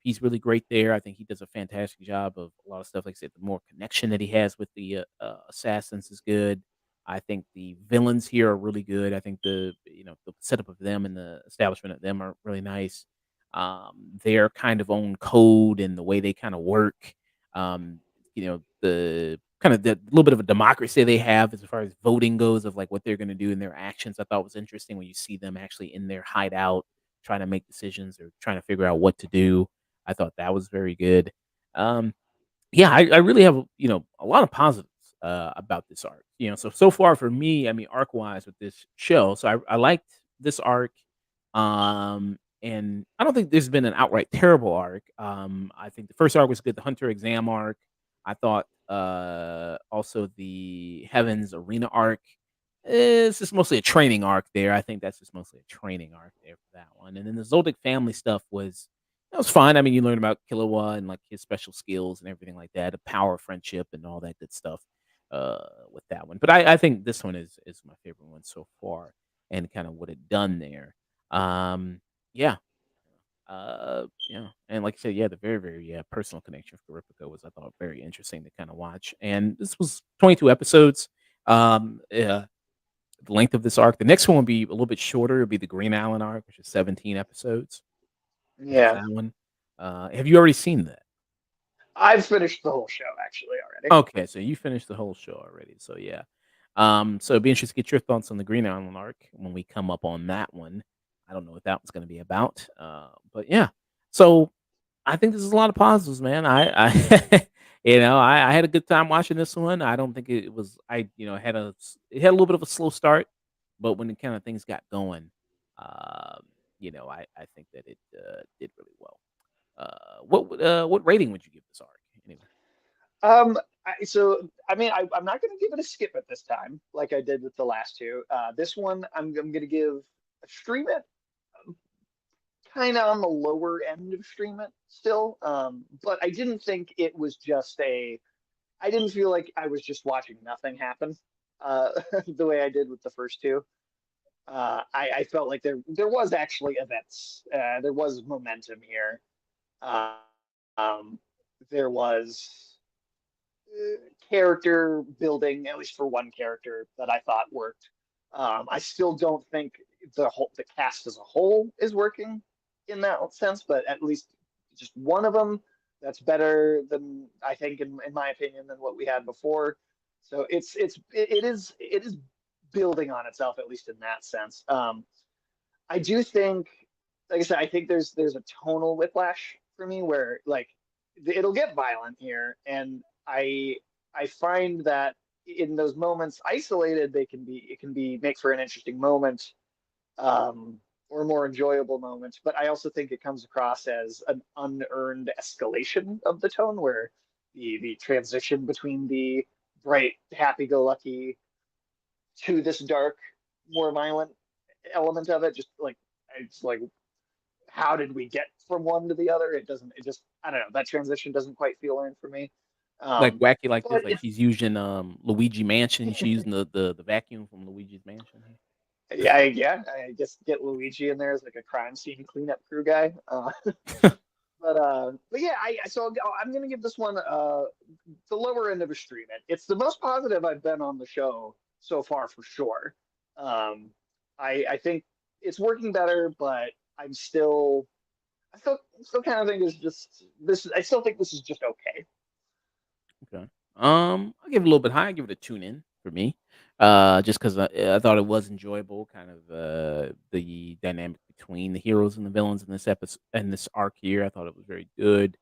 he's really great there. I think he does a fantastic job of a lot of stuff. Like I said, the more connection that he has with the assassins is good. I think the villains here are really good. I think the setup of them and the establishment of them are really nice. Their kind of own code and the way they kind of work. The kind of the little bit of a democracy they have as far as voting goes of like what they're going to do in their actions. I thought was interesting when you see them actually in their hideout trying to make decisions or trying to figure out what to do. I thought that was very good. Um, Yeah, I really have, a lot of positives, about this arc. So far for me, I mean, arc-wise with this show, so I liked this arc, and I don't think there's been an outright terrible arc. I think the first arc was good, the Hunter exam arc. I thought, also the Heavens Arena arc is just mostly a training arc there. I think that's just mostly a training arc there for that one, and then the Zoldyck family stuff was that was fine. I mean, you learn about Killua and like his special skills and everything like that, the power of friendship and all that good stuff with that one. But I think this one is my favorite one so far, and kind of what it done there. Um, yeah, and like I said, yeah, the very personal connection for Ripiko was I thought very interesting to kind of watch. And this was 22 episodes. The length of this arc. The next one will be a little bit shorter. It'll be the Green Island arc, which is 17 episodes. That's Yeah, that one. Have you already seen that? I've finished the whole show actually already. Okay, so you finished the whole show already. So yeah. So it'd be interesting to get your thoughts on the Green Island arc when we come up on that one. I don't know what that one's going to be about. But yeah. So I think this is a lot of positives, man. I I had a good time watching this one. I don't think it was it had a little bit of a slow start, but when the kind of things got going, um, I think that it did really well. What rating would you give this arc anyway? I mean, I'm not going to give it a skip at this time, like I did with the last two. This one, I'm going to give stream it kind of on the lower end of stream it still. But I didn't think it was just a. I didn't feel like I was just watching nothing happen, uh, the way I did with the first two. I felt like there was actually events. There was momentum here. Um, there was character building, at least for one character, that I thought worked. I still don't think the cast as a whole is working in that sense, but at least just one of them that's better than I think, in my opinion, than what we had before. So it is building on itself at least in that sense. I do think, like I said, I think there's a tonal whiplash for me where like it'll get violent here, and I find that in those moments isolated, it can be make for an interesting moment, or a more enjoyable moment. But I also think it comes across as an unearned escalation of the tone, where the transition between the bright, happy-go-lucky to this dark, more violent element of it, just like it's like how did we get from one to the other? It doesn't. It just I don't know. That transition doesn't quite feel earned for me. Like wacky like this, But like he's using Luigi Mansion. He's using the vacuum from Luigi's Mansion. yeah, I just get Luigi in there as like a crime scene cleanup crew guy. But yeah, I'm gonna give this one the lower end of a stream. It's the most positive I've been on the show so far for sure. Um, I think it's working better, but I still kind of think it's just this. I still think this is just okay. Okay. I'll give it a little bit high. I give it a tune in for me. Just because I thought it was enjoyable, kind of the dynamic between the heroes and the villains in this episode and this arc here. I thought it was very good.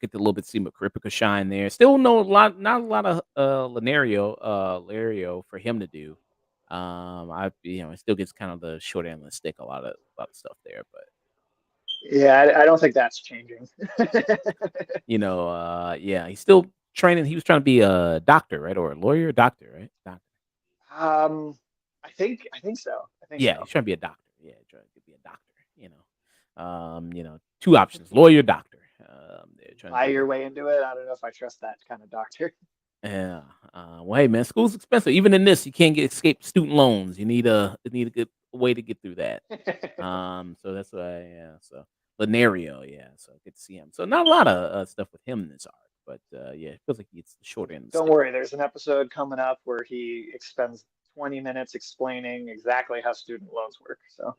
Get to a little bit see Macripica shine there. Still not a lot of Lario for him to do. It still gets kind of the short end of the stick. A lot of stuff there, but Yeah, I don't think that's changing. yeah, he's still training. He was trying to be a doctor, right, or a lawyer, doctor, right? Doctor. um, I think so. I think Yeah, so. he's trying to be a doctor. Yeah, trying to be a doctor. Two options: lawyer, doctor. They're trying to Buy do your that. way into it. I don't know if I trust that kind of doctor. Yeah. Well, hey, man, school's expensive. Even in this, you can't get escape student loans. You need a good way to get through that. So that's why, yeah. So Lenario, yeah. So good to see him. So not a lot of stuff with him in this arc, but yeah, it feels like he gets the short end of the Don't stick. worry, there's an episode coming up where he spends 20 minutes explaining exactly how student loans work. So,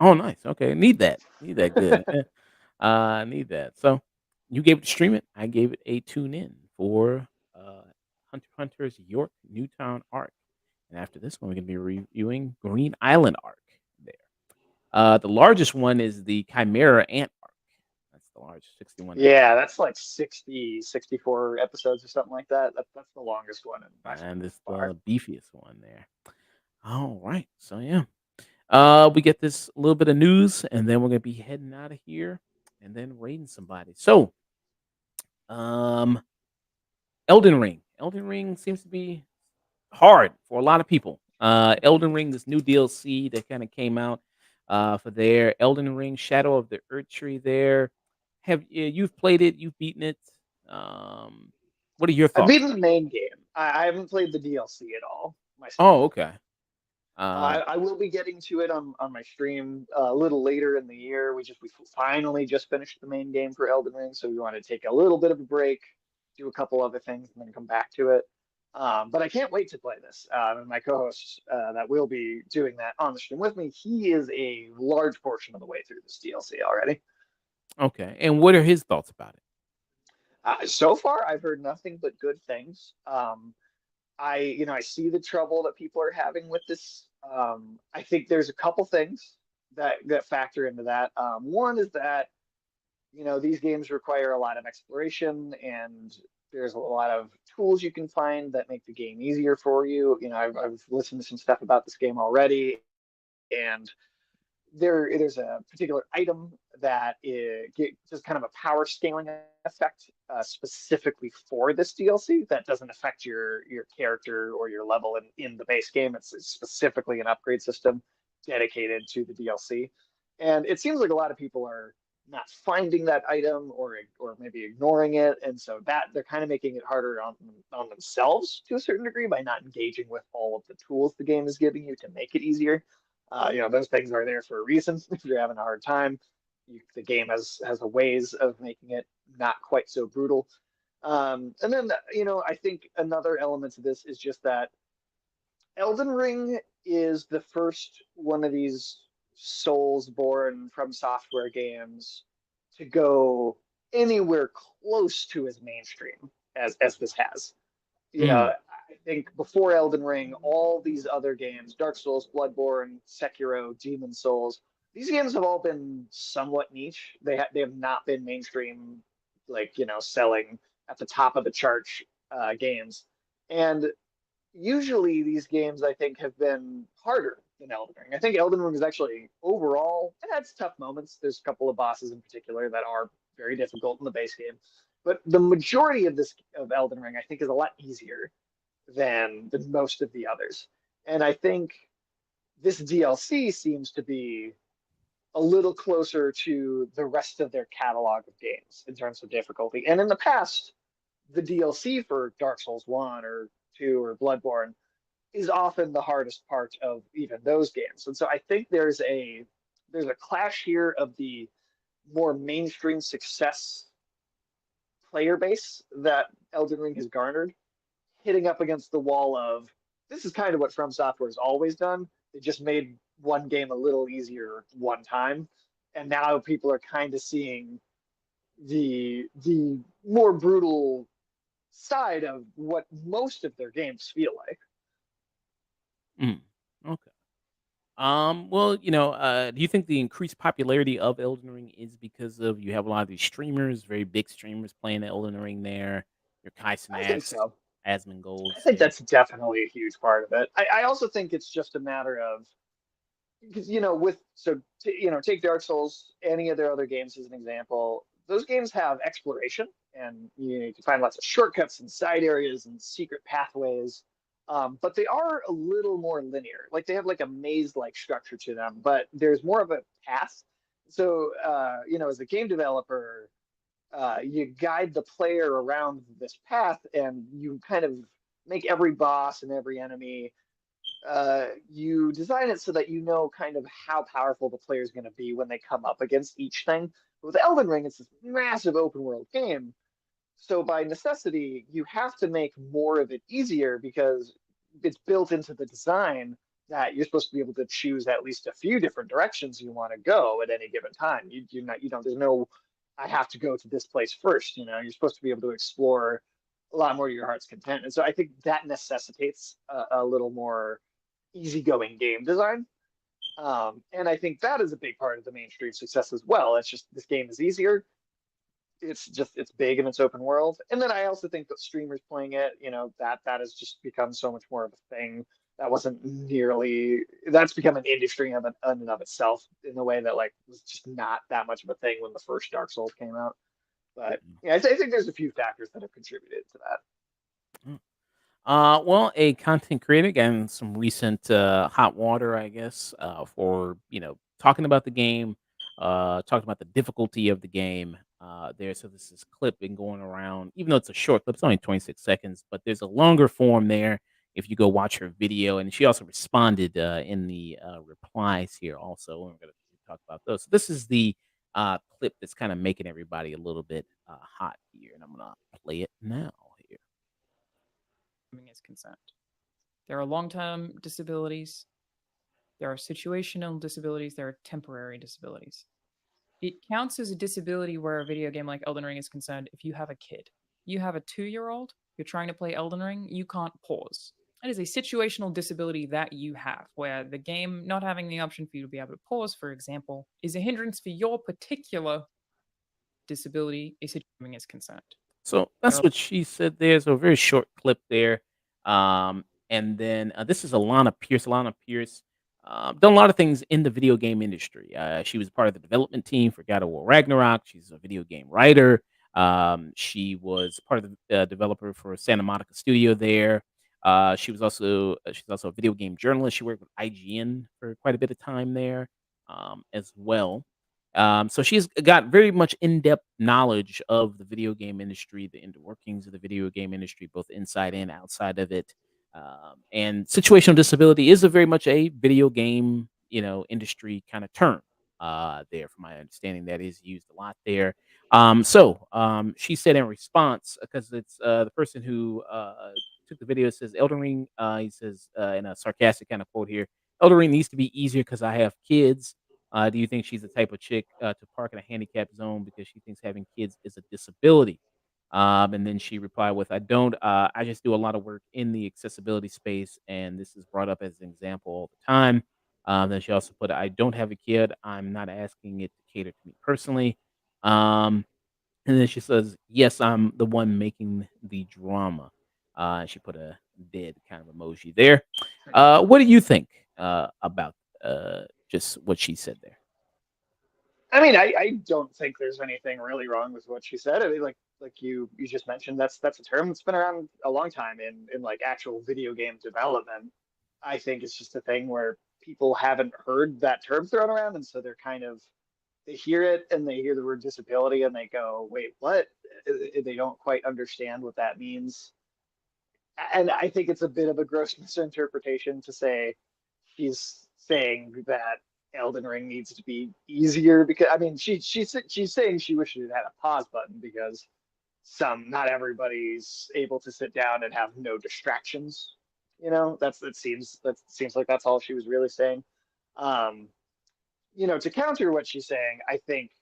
Oh, nice. Okay, need that. Need that. Good. Need that. So you gave it to stream it. I gave it a tune in for Hunter's York Newtown arc. And after this one, we're gonna be reviewing Green Island arc there. The largest one is the Chimera Ant arc. That's large, 61 Yeah, episodes. that's like 60, 64 episodes or something like that. That's the longest one by And it's far. the beefiest one there. All right. So yeah. We get this little bit of news, and then we're gonna be heading out of here and then raiding somebody. So, um, Elden Ring. Elden Ring seems to be hard for a lot of people. Elden Ring, this new DLC that kind of came out for their Elden Ring Shadow of the Earth Tree there. You've played it, you've beaten it. Um, what are your I've thoughts beaten on the it? main game. I haven't played the DLC at all myself. Oh, okay. Um, I will be getting to it on my stream a little later in the year. We finally just finished the main game for Elden Ring, so we want to take a little bit of a break, do a couple other things, and then come back to it. But I can't wait to play this. And my co-host that will be doing that on the stream with me, he is a large portion of the way through this DLC already. okay. And what are his thoughts about it? So far, I've heard nothing but good things. I see the trouble that people are having with this. I think there's a couple things that factor into that. One is that these games require a lot of exploration, and there's a lot of tools you can find that make the game easier for you. I've listened to some stuff about this game already, and there's a particular item that just kind of a power scaling effect specifically for this DLC that doesn't affect your character or your level in the base game. It's specifically an upgrade system dedicated to the DLC, and it seems like a lot of people are not finding that item or maybe ignoring it, and so that they're kind of making it harder on themselves to a certain degree by not engaging with all of the tools the game is giving you to make it easier. Those things are there for a reason. If you're having a hard time, the game has a ways of making it not quite so brutal. And then, I think another element to this is just that Elden Ring is the first one of these Souls born from software games to go anywhere close to as mainstream as this has. Mm, I think before Elden Ring, all these other games, Dark Souls, Bloodborne, Sekiro, Demon Souls, these games have all been somewhat niche. They have not been mainstream, like selling at the top of the chart games. And usually these games I think have been harder than Elden Ring. I think Elden Ring is actually overall it has tough moments. There's a couple of bosses in particular that are very difficult in the base game, but the majority of Elden Ring I think is a lot easier than most of the others. And I think this DLC seems to be a little closer to the rest of their catalog of games in terms of difficulty. And in the past, the DLC for Dark Souls 1 or 2 or Bloodborne is often the hardest part of even those games. And so I think there's a clash here of the more mainstream success player base that Elden Ring has garnered, hitting up against the wall of this is kind of what From Software has always done. They just made one game a little easier one time, and now people are kind of seeing the more brutal side of what most of their games feel like. mm, okay. Well, do you think the increased popularity of Elden Ring is because of you have a lot of these streamers, very big streamers playing the Elden Ring there, your Kai I think Snacks, so. I Asmongold's, think that's definitely a huge part of it. I also think it's just a matter of because take Dark Souls, any of their other games as an example. Those games have exploration, and you can find lots of shortcuts and side areas and secret pathways. But they are a little more linear. Like they have like a maze-like structure to them, but there's more of a path. So as a game developer, you guide the player around this path, and you kind of make every boss and every enemy you design it so that you know kind of how powerful the player is going to be when they come up against each thing. But with Elden Ring, it's this massive open world game. So by necessity, you have to make more of it easier because it's built into the design that you're supposed to be able to choose at least a few different directions you want to go at any given time. You're not, there's no, I have to go to this place first. You're supposed to be able to explore a lot more to your heart's content. And so I think that necessitates a little more easygoing game design. And I think that is a big part of the mainstream success as well. It's just this game is easier. it's big and it's open world. And then I also think that streamers playing it, that has just become so much more of a thing. That wasn't nearly That's become an industry in and of itself in the way that like was just not that much of a thing when the first Dark Souls came out. But yeah, I think there's a few factors that have contributed to that. Mm. Well, a content creator getting some recent hot water, I guess, for talking about the game, talking about the difficulty of the game. There, so this is clip been going around, even though it's a short clip, it's only 26 seconds, but there's a longer form there. If you go watch her video, and she also responded in the replies here, also, and we're going to talk about those. So this is the clip that's kind of making everybody a little bit hot here, and I'm gonna play it now here. Is concerned. There are long-term disabilities, there are situational disabilities, there are temporary disabilities. It counts as a disability where a video game like Elden Ring is concerned if you have a kid. You have a 2-year-old, you're trying to play Elden Ring, you can't pause. That is a situational disability that you have, where the game not having the option for you to be able to pause, for example, is a hindrance for your particular disability a situation is concerned. So that's what she said there. So a very short clip there. And then this is Alana Pierce. Alana Pierce done a lot of things in the video game industry. She was part of the development team for God of War Ragnarok. She's a video game writer. She was part of the developer for Santa Monica Studio there. She's also a video game journalist. She worked with IGN for quite a bit of time there as well. So she's got very much in-depth knowledge of the video game industry, the inner workings of the video game industry, both inside and outside of it. And situational disability is a very much a video game, industry kind of term. There, from my understanding, that is used a lot there. She said in response, because it's the person who took the video says Elden Ring. He says in a sarcastic kind of quote here, Elden Ring needs to be easier because I have kids. Do you think she's the type of chick to park in a handicap zone because she thinks having kids is a disability? And then she replied with, I don't, I just do a lot of work in the accessibility space, and this is brought up as an example all the time. Then she also put, I don't have a kid. I'm not asking it to cater to me personally. Um, and then she says, yes, I'm the one making the drama. She put a dead kind of emoji there. What do you think about just what she said there? I mean, I don't think there's anything really wrong with what she said. I mean, like you just mentioned, that's a term that's been around a long time in like actual video game development. I think it's just a thing where people haven't heard that term thrown around, and so they hear it and they hear the word disability and they go, wait, what? They don't quite understand what that means. And I think it's a bit of a gross misinterpretation to say she's saying that Elden Ring needs to be easier because I mean she's saying she wishes it had a pause button because not everybody's able to sit down and have no distractions. That seems like that's all she was really saying. Um, to counter what she's saying, I think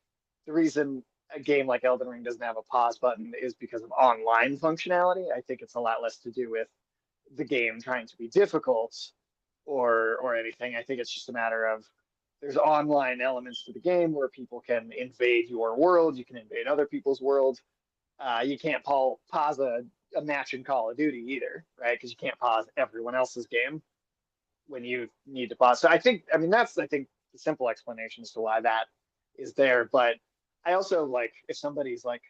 the reason a game like Elden Ring doesn't have a pause button is because of online functionality. I think it's a lot less to do with the game trying to be difficult or anything. I think it's just a matter of there's online elements to the game where people can invade your world, you can invade other people's world. You can't pause a match in Call of Duty either, right? Because you can't pause everyone else's game when you need to pause. So I mean, that's I think the simple explanation as to why that is there. But I also like if somebody's like,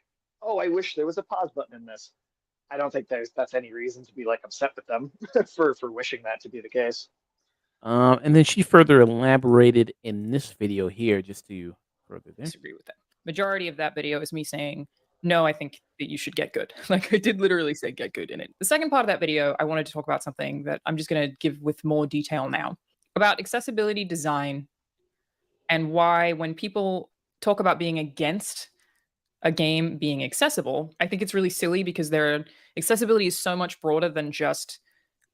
"Oh, I wish there was a pause button in this." I don't think that's any reason to be like upset with them for wishing that to be the case. And then she further elaborated in this video here, just to further there. Disagree with that. Majority of that video is me saying, no, I think that you should get good. Like I did literally say get good in it. The second part of that video, I wanted to talk about something that I'm just going to give with more detail now about accessibility design and why when people talk about being against a game being accessible, I think it's really silly because accessibility is so much broader than just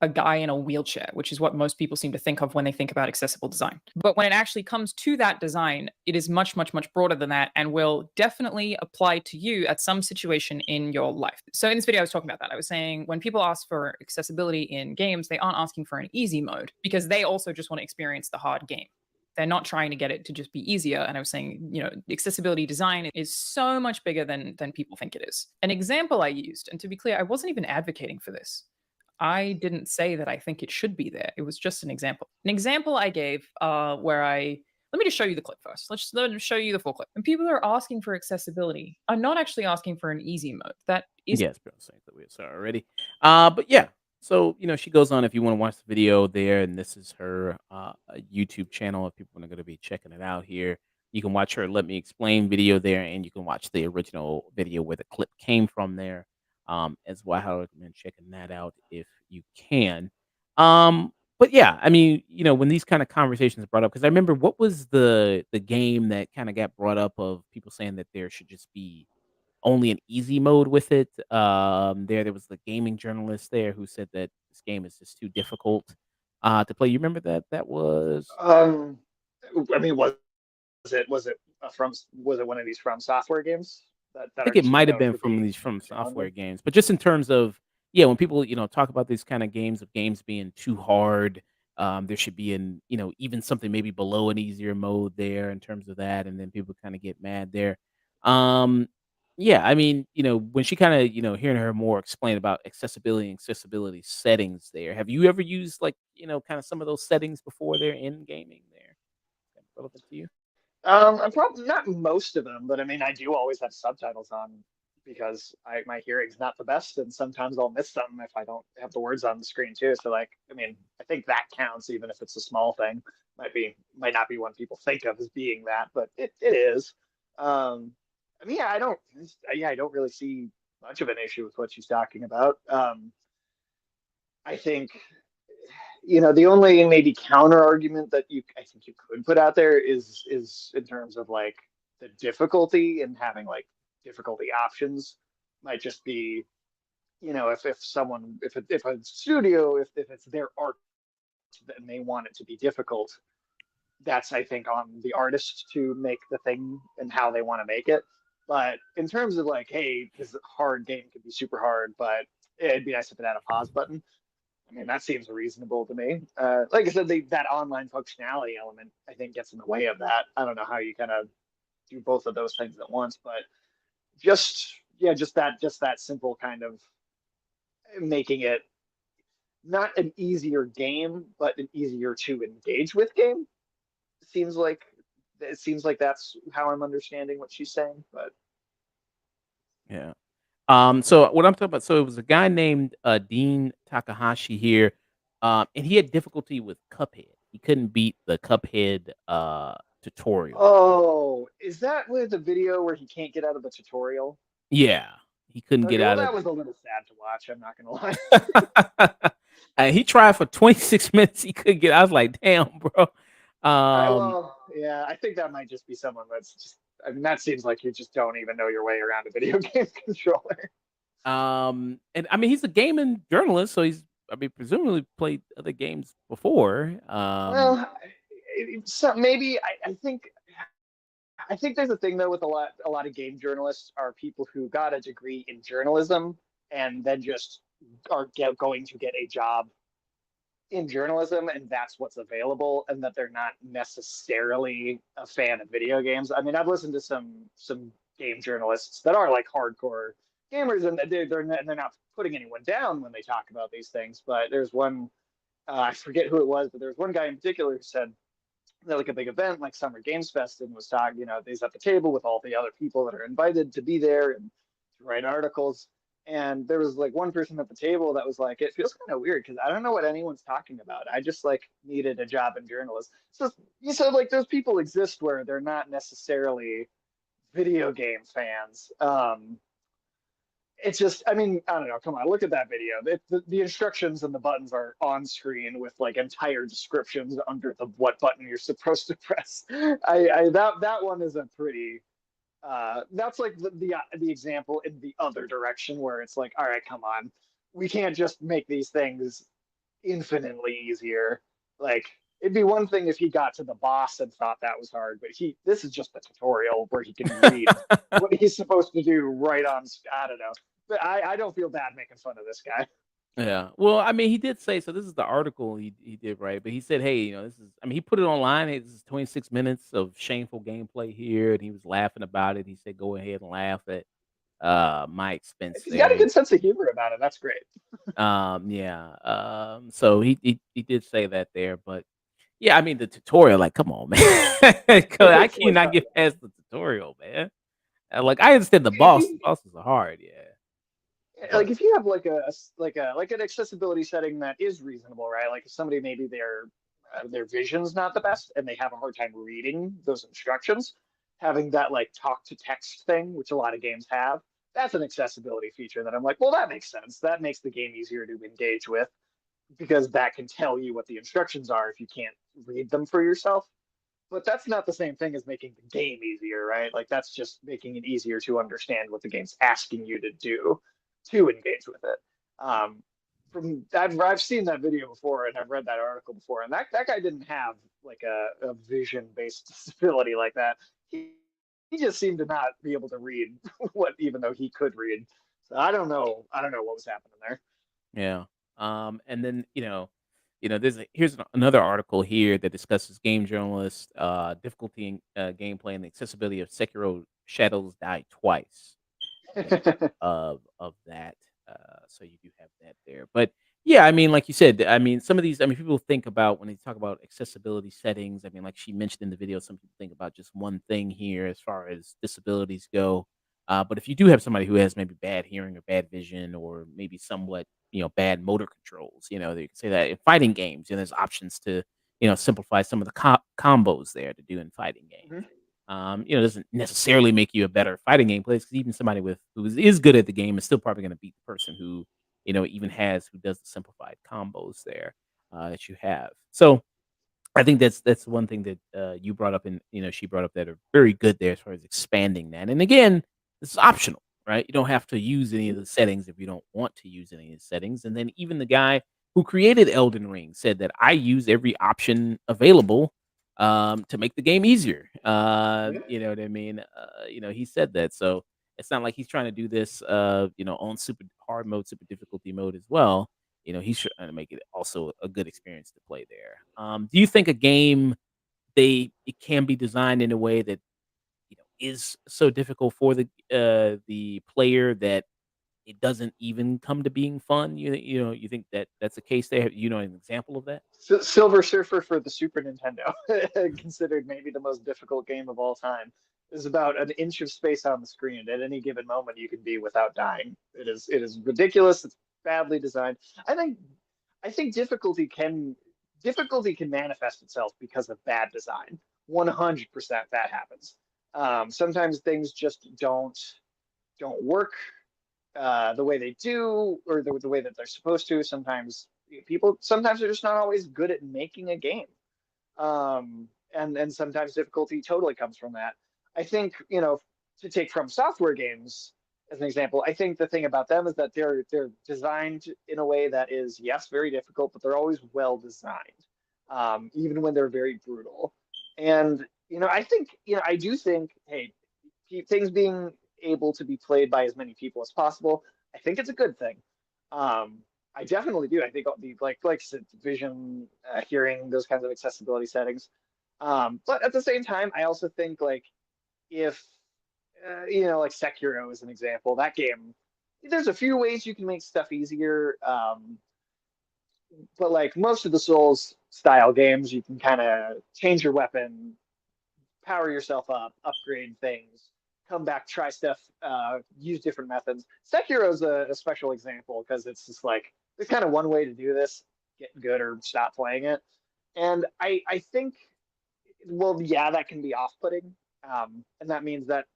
a guy in a wheelchair, which is what most people seem to think of when they think about accessible design. But when it actually comes to that design, it is much, much, much broader than that and will definitely apply to you at some situation in your life. So in this video, I was talking about that. I was saying when people ask for accessibility in games, they aren't asking for an easy mode because they also just want to experience the hard game. They're not trying to get it to just be easier. And I was saying, accessibility design is so much bigger than people think it is. An example I used, and to be clear, I wasn't even advocating for this. I didn't say that I think it should be there. It was just an example. An example I gave where let me just show you the clip first. Let me show you the full clip. And people are asking for accessibility are not actually asking for an easy mode. That is Yes, bro. Saying that we saw already. But yeah. So she goes on. If you want to watch the video there, and this is her YouTube channel. If people are going to be checking it out here, you can watch her "Let Me Explain" video there, and you can watch the original video where the clip came from there. As well, I recommend checking that out if you can. But yeah, I mean, when these kind of conversations are brought up, because I remember what was the game that kind of got brought up of people saying that there should just be only an easy mode with it. There was the gaming journalist there who said that this game is just too difficult to play. You remember that? That was I mean, was it one of these From Software games I that are think it just might have known been for from being these From Software challenging? games, but just in terms of when people talk about these kind of games of games being too hard, there should be even something maybe below an easier mode there in terms of that, and then people kind of get mad there. Um, yeah, I mean, when she kind of hearing her more explain about accessibility and accessibility settings there, have you ever used like kind of some of those settings before there in gaming there? Is that relevant to you? I'm probably not most of them, but I mean, I do always have subtitles on because my hearing's not the best, and sometimes I'll miss them if I don't have the words on the screen too. So, like, I mean, I think that counts, even if it's a small thing. Might not be one people think of as being that, but it is. Um, I mean, I don't really see much of an issue with what she's talking about. I think the only maybe counter argument that I think you could put out there is in terms of like the difficulty and having like difficulty options might just be, if a studio, if it's their art and they want it to be difficult, that's, I think, on the artist to make the thing and how they want to make it. But in terms of like, hey, this hard game could be super hard, but it'd be nice if it had a pause button. I mean, that seems reasonable to me. Like I said, that online functionality element, I think, gets in the way of that. I don't know how you kind of do both of those things at once, but just that simple kind of making it not an easier game, but an easier to engage with game seems like that's how I'm understanding what she's saying. But Yeah. So what I'm talking about, so it was a guy named Dean Takahashi here, and he had difficulty with Cuphead. He couldn't beat the Cuphead tutorial. oh, is that with the video where he can't get out of the tutorial? Yeah, he couldn't get Okay, well, out of that was a little sad to watch. I'm not gonna lie. it. And he tried for 26 minutes. He couldn't get. I was like, damn, bro. Um, Yeah, I think that might just be someone that's just. I mean, that seems like you just don't even know your way around a video game controller. and I mean, he's a gaming journalist, so I mean, presumably played other games before. Well, so maybe I think there's a thing though with a lot of game journalists are people who got a degree in journalism and then just are going to get a job in journalism, and that's what's available, and that they're not necessarily a fan of video games. I mean, I've listened to some game journalists that are like hardcore gamers, and they're not putting anyone down when they talk about these things. But there's one, I forget who it was, but there's one guy in particular who said that like a big event like Summer Games Fest, and was talking, he's at the table with all the other people that are invited to be there and to write articles. And there was like one person at the table that was like, it feels kind of weird because I don't know what anyone's talking about. I just like needed a job in journalism. So you said like those people exist where they're not necessarily video game fans. It's just, I mean, I don't know. Come on, look at that video. The instructions and the buttons are on screen with like entire descriptions under what button you're supposed to press. That one is a pretty. That's like the example in the other direction where it's like, all right, come on, we can't just make these things infinitely easier. Like, it'd be one thing if he got to the boss and thought that was hard, but this is just a tutorial where he can read what he's supposed to do right on. I don't know, but I don't feel bad making fun of this guy. Yeah. Well, I mean, he did say so. This is the article he did right, but he said, "Hey, this is." I mean, he put it online. Hey, this is 26 minutes of shameful gameplay here, and he was laughing about it. He said, "Go ahead and laugh at my If expense he's got a there." good sense of humor about it, that's great. Yeah. So he did say that there, but yeah, I mean the tutorial, like, come on, man, I It's like, cannot get past the tutorial, man. Like, I understand the if boss. The you bosses are hard, yeah, like but if you have like like an accessibility setting that is reasonable, right? Like if somebody maybe their vision's not the best and they have a hard time reading those instructions, having that like talk to text thing, which a lot of games have, that's an accessibility feature that I'm like, well, that makes sense. That makes the game easier to engage with because that can tell you what the instructions are if you can't read them for yourself. But that's not the same thing as making the game easier, right? Like that's just making it easier to understand what the game's asking you to do to engage with it. Um, I've seen that video before and I've read that article before, and that guy didn't have like a vision based disability like that. He just seemed to not be able to read what even though he could read. So I don't know what was happening there. yeah. And then here's another article here that discusses game journalists, difficulty in gameplay and the accessibility of Sekiro: Shadows Die Twice. Of that. So you do have that there. But yeah, I mean, like you said, I mean, some of these, I mean, people think about when they talk about accessibility settings. I mean, like she mentioned in the video, some people think about just one thing here as far as disabilities go. But if you do have somebody who has maybe bad hearing or bad vision or maybe somewhat, bad motor controls, you can say that in fighting games, there's options to, simplify some of the combos there to do in fighting games. Mhm. Doesn't necessarily make you a better fighting game player because even somebody who is good at the game is still probably going to beat the person who, even who does the simplified combos there that you have. So I think that's one thing that you brought up, and she brought up that are very good there as far as expanding that. And again, this is optional, right? You don't have to use any of Mhm. the settings if you don't want to use any of the settings. And then even the guy who created Elden Ring said that I use every option available to make the game easier. Yeah. You know what I mean? He said that, so it's not like he's trying to do this, on super hard mode, super difficulty mode as well. He's trying to make it also a good experience to play there. Do you think a game it can be designed in a way that is so difficult for the player that it doesn't even come to being fun? You think that that's the case there? An example of that? Silver Surfer for the Super Nintendo, considered maybe the most difficult game of all time, is about an inch of space on the screen. At any given moment, you can be without dying. It is ridiculous. It's badly designed. I think I think difficulty can manifest itself because of bad design. 100% that happens. Sometimes things just don't work the way they do or the way that they're supposed to. Sometimes they're just not always good at making a game, and sometimes difficulty totally comes from that. I think to take from software games as an example, I think the thing about them is that they're designed in a way that is, yes, very difficult, but they're always well designed, even when they're very brutal. And I do think, hey, things being able to be played by as many people as possible, I think it's a good thing. Um, I definitely do. I think the like I said, vision, hearing, those kinds of accessibility settings. But at the same time, I also think like if like Sekiro is an example, that game, there's a few ways you can make stuff easier. But like most of the Souls style games, you can kind of change your weapon, power yourself up, upgrade things, come back, try stuff, use different methods. Sekiro is a special example because it's just like there's kind of one way to do this: get good or stop playing it. And I think, well, yeah, that can be off-putting, and that means that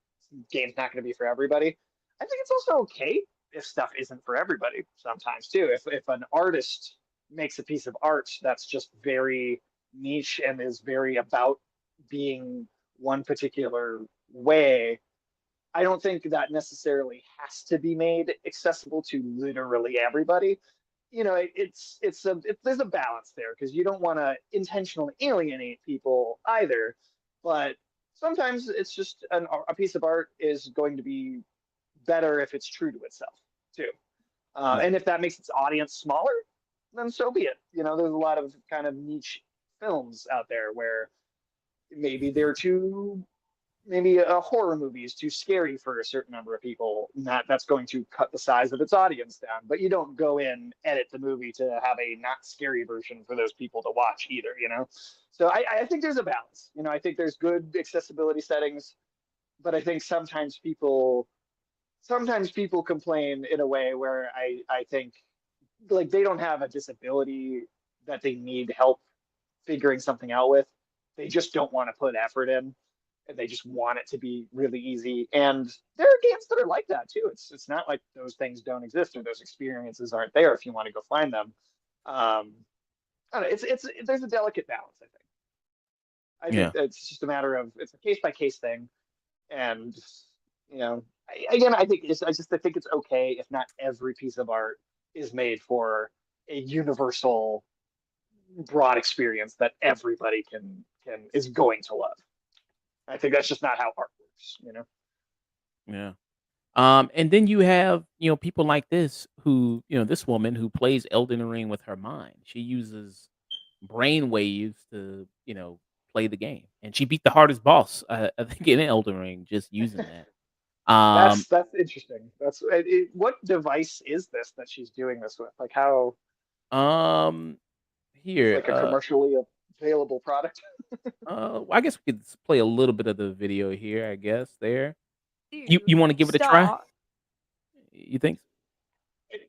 game's not going to be for everybody. I think it's also okay if stuff isn't for everybody sometimes too. If an artist makes a piece of art that's just very niche and is very about being one particular way, I don't think that necessarily has to be made accessible to literally everybody. There's a balance there because you don't want to intentionally alienate people either, but sometimes it's just a piece of art is going to be better if it's true to itself too. And if that makes its audience smaller, then so be it. You know, there's a lot of kind of niche films out there where maybe they're too maybe a horror movie is too scary for a certain number of people, and that's going to cut the size of its audience down. But you don't go in, edit the movie to have a not scary version for those people to watch either, you know? So I think there's a balance. You know, I think there's good accessibility settings, but I think sometimes people complain in a way where I think like they don't have a disability that they need help figuring something out with. They just don't want to put effort in, and they just want it to be really easy. And there are games that are like that too. It's not like those things don't exist or those experiences aren't there if you want to go find them. I don't know, it's there's a delicate balance, I think. I Yeah. think it's just a matter of it's a case by case thing, and you know, again, I think it's okay if not every piece of art is made for a universal broad experience that everybody can is going to love. I think that's just not how art works, you know. Yeah. And then you have, people like this who, this woman who plays Elden Ring with her mind. She uses brain waves to, play the game. And she beat the hardest boss, I think, in Elden Ring just using that. That's interesting. What device is this that she's doing this with? Like how Um, it's here, like a commercially available product. I guess we could play a little bit of the video here, I guess, there. You Do you wanna give it a try? start. You think?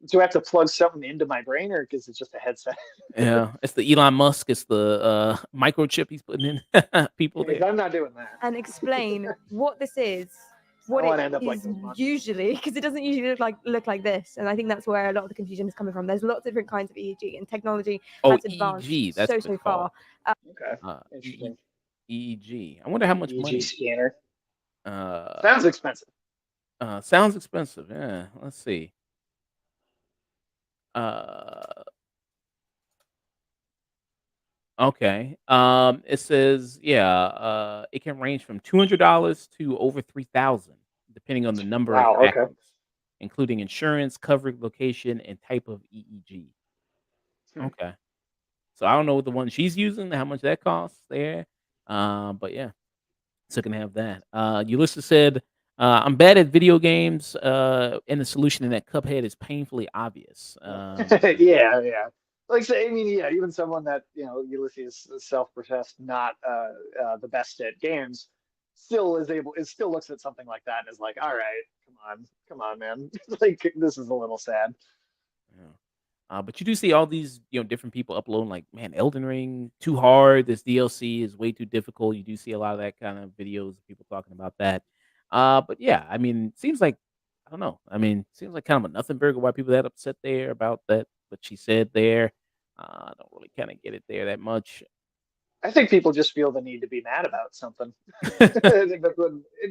Do I have to plug something into my brain, or is it just a headset? Yeah, it's the Elon Musk, it's the, microchip he's putting in people Because there. I'm not doing that. And explain what this is, I what don't want to it end up like is those monsters. usually, because it doesn't usually look like this. And I think that's where a lot of the confusion is coming from. There's lots of different kinds of EEG, and technology Oh, has advanced EEG, that's what so it's called. far. Okay, EE interesting. EEG. I wonder how much EEG money scanner uh, sounds expensive. sounds expensive, yeah, let's see. Uh, okay, it says, yeah, it can range from $200 to over 3,000 depending on the number of Wow. Okay. factors, including insurance, coverage, location, and type of EEG. Hmm. Okay. So I don't know what the one she's using, how much that costs there. But yeah, so can have that. Ulysses said, "I'm bad at video games, and the solution in that Cuphead is painfully obvious." Yeah, yeah. Like, say, I mean, yeah, even someone that, you know, Ulysses is self-professed not the best at games, still looks at something like that and is like, all right, come on, man. Like, this is a little sad. Yeah. But you do see all these, different people uploading like, man, Elden Ring too hard. This DLC is way too difficult. You do see a lot of that kind of videos, people talking about that. But yeah, I mean, seems like I don't know. I mean, seems like kind of a nothing burger. Why people that upset there about that? What she said there. I don't really kind of get it there that much. I think people just feel the need to be mad about something. I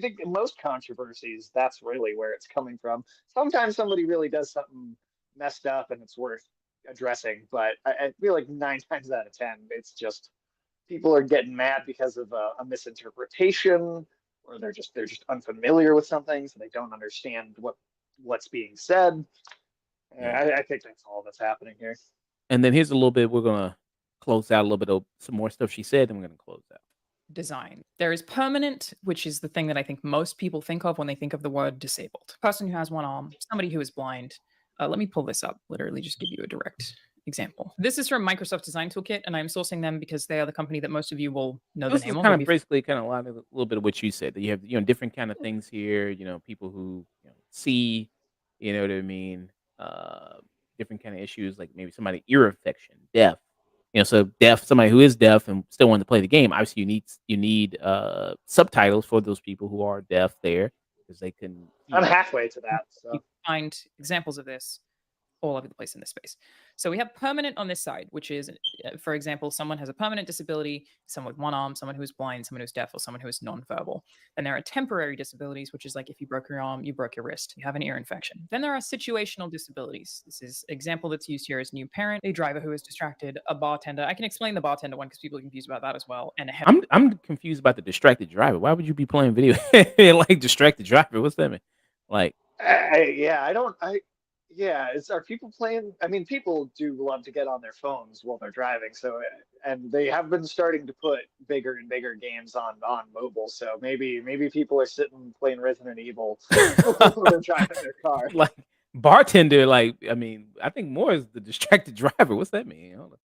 think in most controversies, that's really where it's coming from. Sometimes somebody really does something messed up and it's worth addressing, but I feel like 9 times out of 10, it's just people are getting mad because of a misinterpretation, or they're just unfamiliar with something, so they don't understand what's being said. Yeah. I think that's all that's happening here. And then here's a little bit. We're gonna close out a little bit of some more stuff she said, and we're gonna close out. Design. There is permanent, which is the thing that I think most people think of when they think of the word disabled. Person who has one arm, somebody who is blind. Let me pull this up, literally just give you a direct example. This is from Microsoft Design Toolkit, and I'm sourcing them because they are the company that most of you will know the This is name of. kind Maybe of basically kind of a little bit of what you said. That you have different kind of things here. People who see, you know what I mean. Different kind of issues like maybe somebody ear infection, deaf. So deaf, somebody who is deaf and still wanting to play the game. Obviously, you need subtitles for those people who are deaf there because they can I'm hear. halfway to that, you so find examples of this all over the place in this space. So we have permanent on this side, which is, for example, someone has a permanent disability, someone with one arm, someone who is blind, someone who's deaf, or someone who is nonverbal. Then there are temporary disabilities, which is like if you broke your arm, you broke your wrist, you have an ear infection. Then there are situational disabilities. This is example that's used here as new parent, a driver who is distracted, a bartender. I can explain the bartender one because people are confused about that as well. And I'm confused about the distracted driver. Why would you be playing video like distracted driver? What's that mean? Like, yeah, I don't. Yeah, are people playing? I mean, people do love to get on their phones while they're driving, so and they have been starting to put bigger and bigger games on mobile. So maybe people are sitting playing Resident Evil while they're driving their car. Like bartender, like I mean, I think more is the distracted driver. What's that mean? Hold on.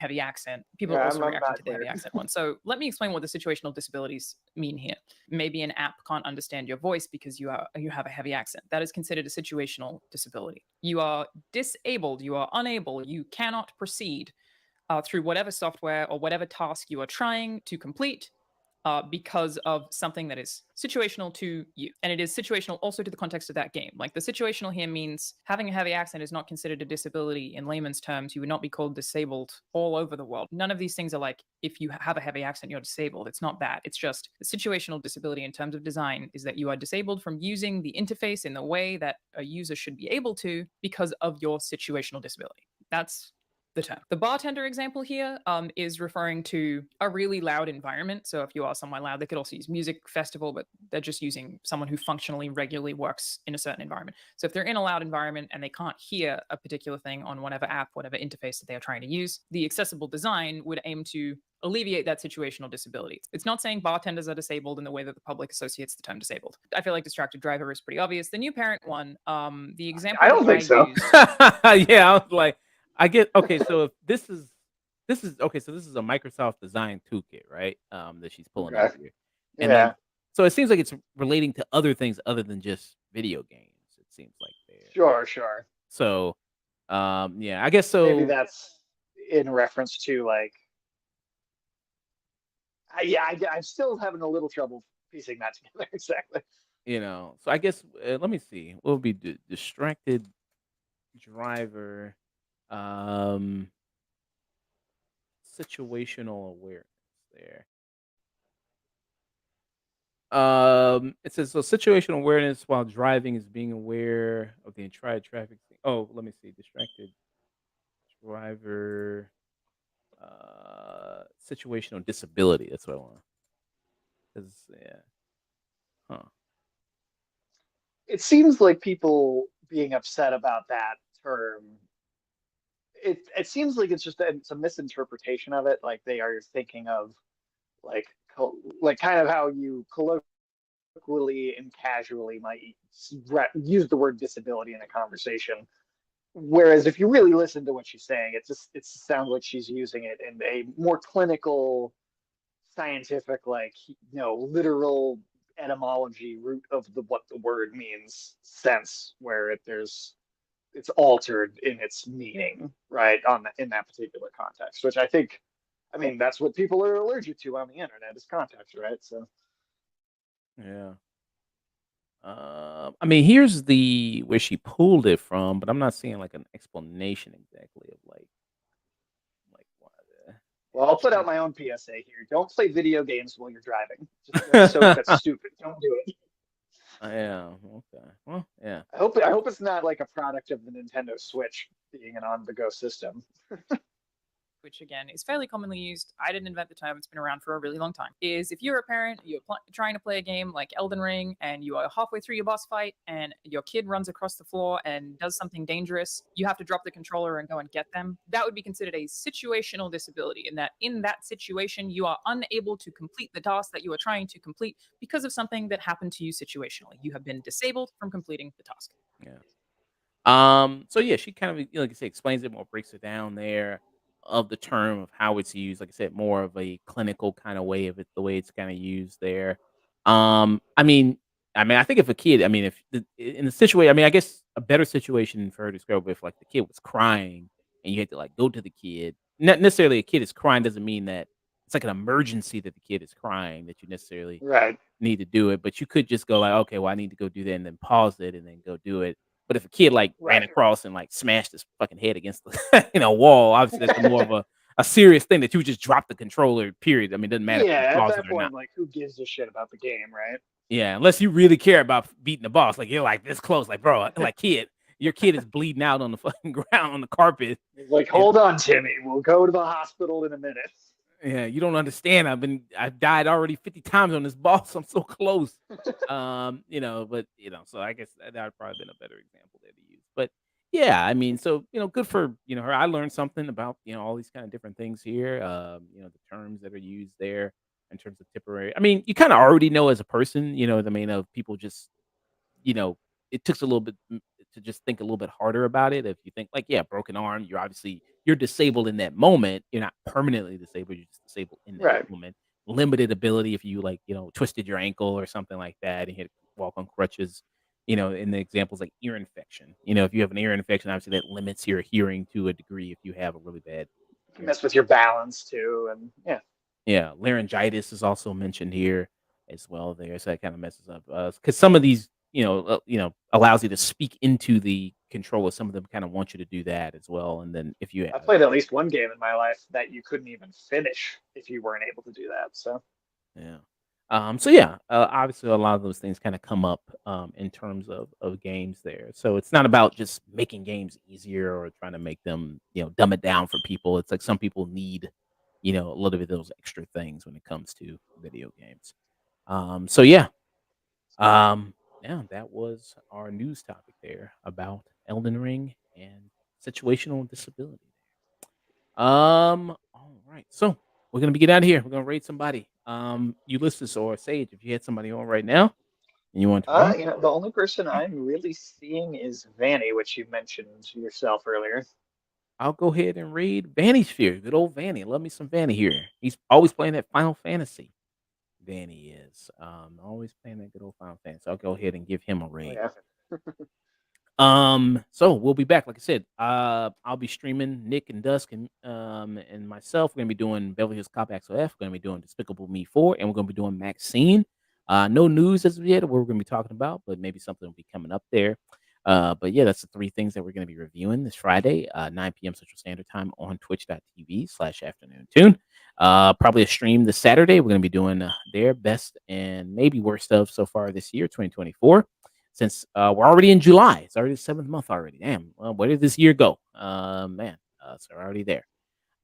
Heavy accent. People Yeah, are also I'm reacting not to the heavy clear. accent one. So let me explain what the situational disabilities mean here. Maybe an app can't understand your voice because you have a heavy accent. That is considered a situational disability. You are disabled. You are unable. You cannot proceed through whatever software or whatever task you are trying to complete because of something that is situational to you. And it is situational also to the context of that game. Like the situational here means having a heavy accent is not considered a disability in layman's terms. You would not be called disabled all over the world. None of these things are like, if you have a heavy accent, you're disabled. It's not that. It's just the situational disability in terms of design is that you are disabled from using the interface in the way that a user should be able to because of your situational disability. That's the term. The bartender example here is referring to a really loud environment. So if you are somewhere loud, they could also use music festival, but they're just using someone who functionally regularly works in a certain environment. So if they're in a loud environment and they can't hear a particular thing on whatever app, whatever interface that they are trying to use, the accessible design would aim to alleviate that situational disability. It's not saying bartenders are disabled in the way that the public associates the term disabled. I feel like distracted driver is pretty obvious. The new parent one, the example I don't that think so. Yeah, I was like, I get okay. So if this is okay, so this is a Microsoft design toolkit, right? That she's pulling up Okay. here, and Yeah, then so it seems like it's relating to other things other than just video games. It seems like there. sure. So, yeah, I guess Maybe so. that's in reference to like, yeah, I'm still having a little trouble piecing that together exactly. So I guess let me see. What would be distracted driver, um, situational awareness there. It says so situational awareness while driving is being aware of the entire traffic. Oh, let me see. Distracted driver, situational disability. That's what I want. Cause yeah, huh? It seems like people being upset about that term. It seems like it's a misinterpretation of it. Like they are thinking of like like kind of how you colloquially and casually might use the word disability in a conversation. Whereas if you really listen to what she's saying, it sounds like she's using it in a more clinical, scientific, like literal etymology root of what the word means sense, where it's altered in its meaning, right? In that particular context, which I mean, that's what people are allergic to on the internet is context, right? So Yeah. I mean, here's the where she pulled it from, but I'm not seeing like an explanation exactly of like why the yeah, well, I'll put out distract. my own PSA here. Don't play video games while you're driving. That's stupid. Don't do it. Yeah. Okay. Well, yeah. I hope it's not like a product of the Nintendo Switch being an on-the-go system. which again is fairly commonly used. I didn't invent the term, it's been around for a really long time. Is if you're a parent, you're trying to play a game like Elden Ring and you are halfway through your boss fight and your kid runs across the floor and does something dangerous, you have to drop the controller and go and get them. That would be considered a situational disability, in that situation, you are unable to complete the task that you are trying to complete because of something that happened to you situationally. You have been disabled from completing the task. Yeah. So yeah, she kind of like I said, explains it more, breaks it down there of the term of how it's used. Like I said, more of a clinical kind of way of it, the way it's kind of used there. I mean, I think if a kid, I mean, if in the situation, I mean, I guess a better situation for her to describe if like the kid was crying and you had to like go to the kid. Not necessarily a kid is crying doesn't mean that it's like an emergency that the kid is crying that you necessarily Right. need to do it, but you could just go like, okay, well, I need to go do that and then pause it and then go do it. But if a kid like ran Right. across and like smashed his fucking head against the wall, obviously that's more of a serious thing that you would just drop the controller, period. I mean, it doesn't matter if you Yeah, at pause it that or not. point, like, who gives a shit about the game, right? Yeah, unless you really care about beating the boss. Like you're like this close, like bro, like kid, your kid is bleeding out on the fucking ground on the carpet. It's like, And hold on, Timmy, we'll go to the hospital in a minute. yeah, you don't understand. I've died already 50 times on this boss. I'm so close. But so I guess that would probably been a better example there to use. But Yeah, I mean, so good for her. I learned something about all these kind of different things here. The terms that are used there in terms of Tipperary. I mean, you kind of already know as a person. The main of people just you know, it takes a little bit to just think a little bit harder about it. If you think like, yeah, broken arm, you're disabled in that moment. You're not permanently disabled. You're just disabled in that Right. moment. Limited ability if you twisted your ankle or something like that and you had to walk on crutches. In the examples like ear infection. If you have an ear infection, obviously that limits your hearing to a degree if you have a really bad Can ear mess with your balance too, and yeah. yeah, laryngitis is also mentioned here as well there, so that kinda messes up, because some of these, allows you to speak into the controller, some of them kinda want you to do that as well, and then if you I have played at least one game in my life that you couldn't even finish if you weren't able to do that. So yeah. So yeah, obviously a lot of those things kinda come up, in terms of games there, so it's not about just making games easier or trying to make them, dumb it down for people, it's like some people need, a little bit of those extra things when it comes to video games. So yeah. Um, yeah, that was our news topic there about Elden Ring and situational disability. All right. So we're gonna be getting out of here. We're gonna rate somebody. Ulysses or Sage, if you had somebody on right now and you want to run, the only person I'm really seeing is Vanny, which you mentioned yourself earlier. I'll go ahead and raid Vanny Sphere. Good old Vanny. Love me some Vanny here. He's always playing that Final Fantasy. Vanny is. Always playing that good old Final Fantasy. I'll go ahead and give him a Oh raid. yeah. So we'll be back. Like I said, I'll be streaming Nick and Dusk and myself. We're gonna be doing Beverly Hills Cop XOF. We're gonna be doing Despicable Me 4, and we're gonna be doing Maxine. No news as of yet of what we're gonna be talking about, but maybe something will be coming up there. But yeah, that's the three things that we're gonna be reviewing this Friday, 9 p.m. Central Standard Time on twitch.tv/afternoon tune. Probably a stream this Saturday. We're gonna be doing their best and maybe worst of so far this year, 2024 since we're already in July. It's already the seventh month already. Damn. Well, where did this year go? Man, so we're already there.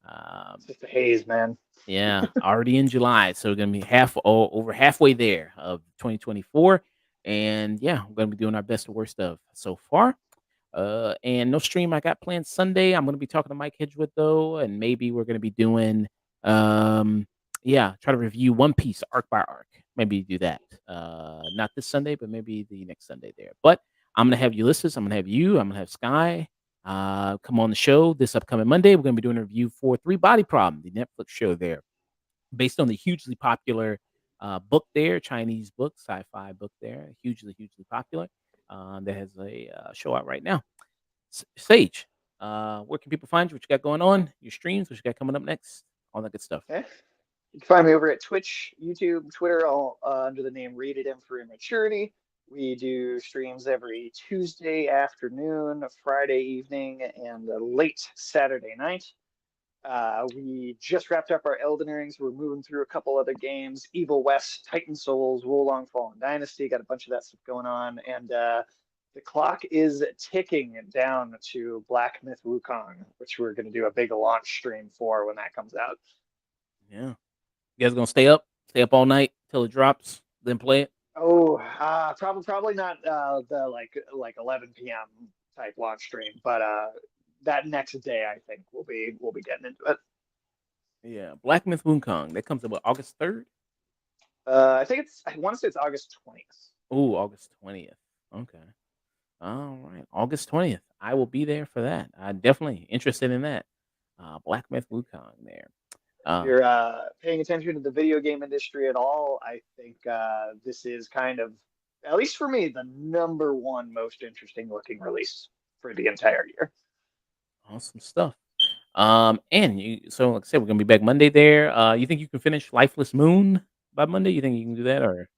It's Um, just a haze, man. yeah, already in July. So we're gonna be over halfway there of 2024. And yeah, we're gonna be doing our best and worst of so far. And no stream I got planned Sunday. I'm gonna be talking to Mike Hedgewood though, and maybe we're gonna be doing um try to review One Piece arc by arc. Maybe do that. Not this Sunday, but maybe the next Sunday there. But I'm gonna have Ulysses, I'm gonna have you, I'm gonna have Sky. Come on the show this upcoming Monday. We're gonna be doing a review for Three Body Problem, the Netflix show there, based on the hugely popular book there, Chinese book, sci-fi book there, hugely popular. That has a show out right now. Sage, where can people find you? What you got going on? Your streams? What you got coming up next? All that good stuff. Okay. You can find me over at Twitch, YouTube, Twitter, all under the name Rated M for Immaturity. We do streams every Tuesday afternoon, Friday evening, and a late Saturday night. We just wrapped up our Elden Rings. We're moving through a couple other games: Evil West, Titan Souls, Wulong Fallen Dynasty. Got a bunch of that stuff going on, and the clock is ticking down to Black Myth Wukong, which we're going to do a big launch stream for when that comes out. Yeah, you guys gonna stay up all night till it drops, then play it. Oh, probably not the like 11 p.m. type launch stream, but that next day I think we'll be getting into it. Yeah, Black Myth Wukong. That comes up with August 3rd. I want to say it's August 20th. Oh, August 20th. Okay. All right, August 20th. I will be there for that. I definitely interested in that. Black Myth Wukong there. If Uh, you're paying attention to the video game industry at all, I think this is kind of, at least for me, the number one most interesting looking release for the entire year. awesome stuff. And so like I said, we're gonna be back Monday there. You think you can finish Lifeless Moon by Monday? You think you can do that or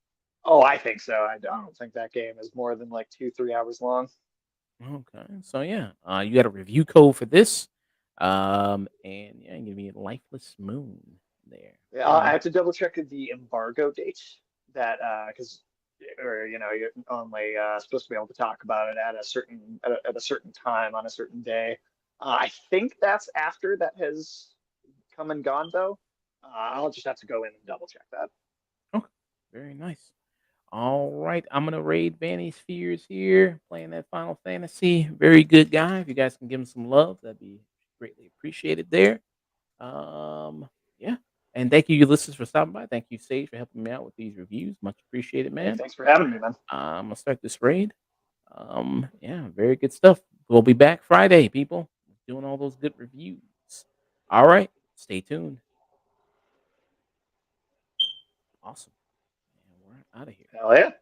Oh, I think so. I don't think that game is more than like 2-3 hours long. okay. So yeah, you got a review code for this. And yeah, give me Lifeless Moon there. Yeah, Very I nice. have to double check the embargo date that because or you're only supposed to be able to talk about it at a certain time on a certain day. I think that's after that has come and gone though. I'll just have to go in and double check that. Okay. Very nice. All right, I'm gonna raid Vanny Spheres here, playing that Final Fantasy. Very good guy. If you guys can give him some love, that'd be greatly appreciated there. Yeah. And thank you, listeners, for stopping by. Thank you, Sage, for helping me out with these reviews. Much appreciated, Hey, man. thanks for having me, man. I'm gonna start this raid. Yeah, very good stuff. We'll be back Friday, people, doing all those good reviews. All right, stay tuned. Awesome. And we're out of here. Hell yeah.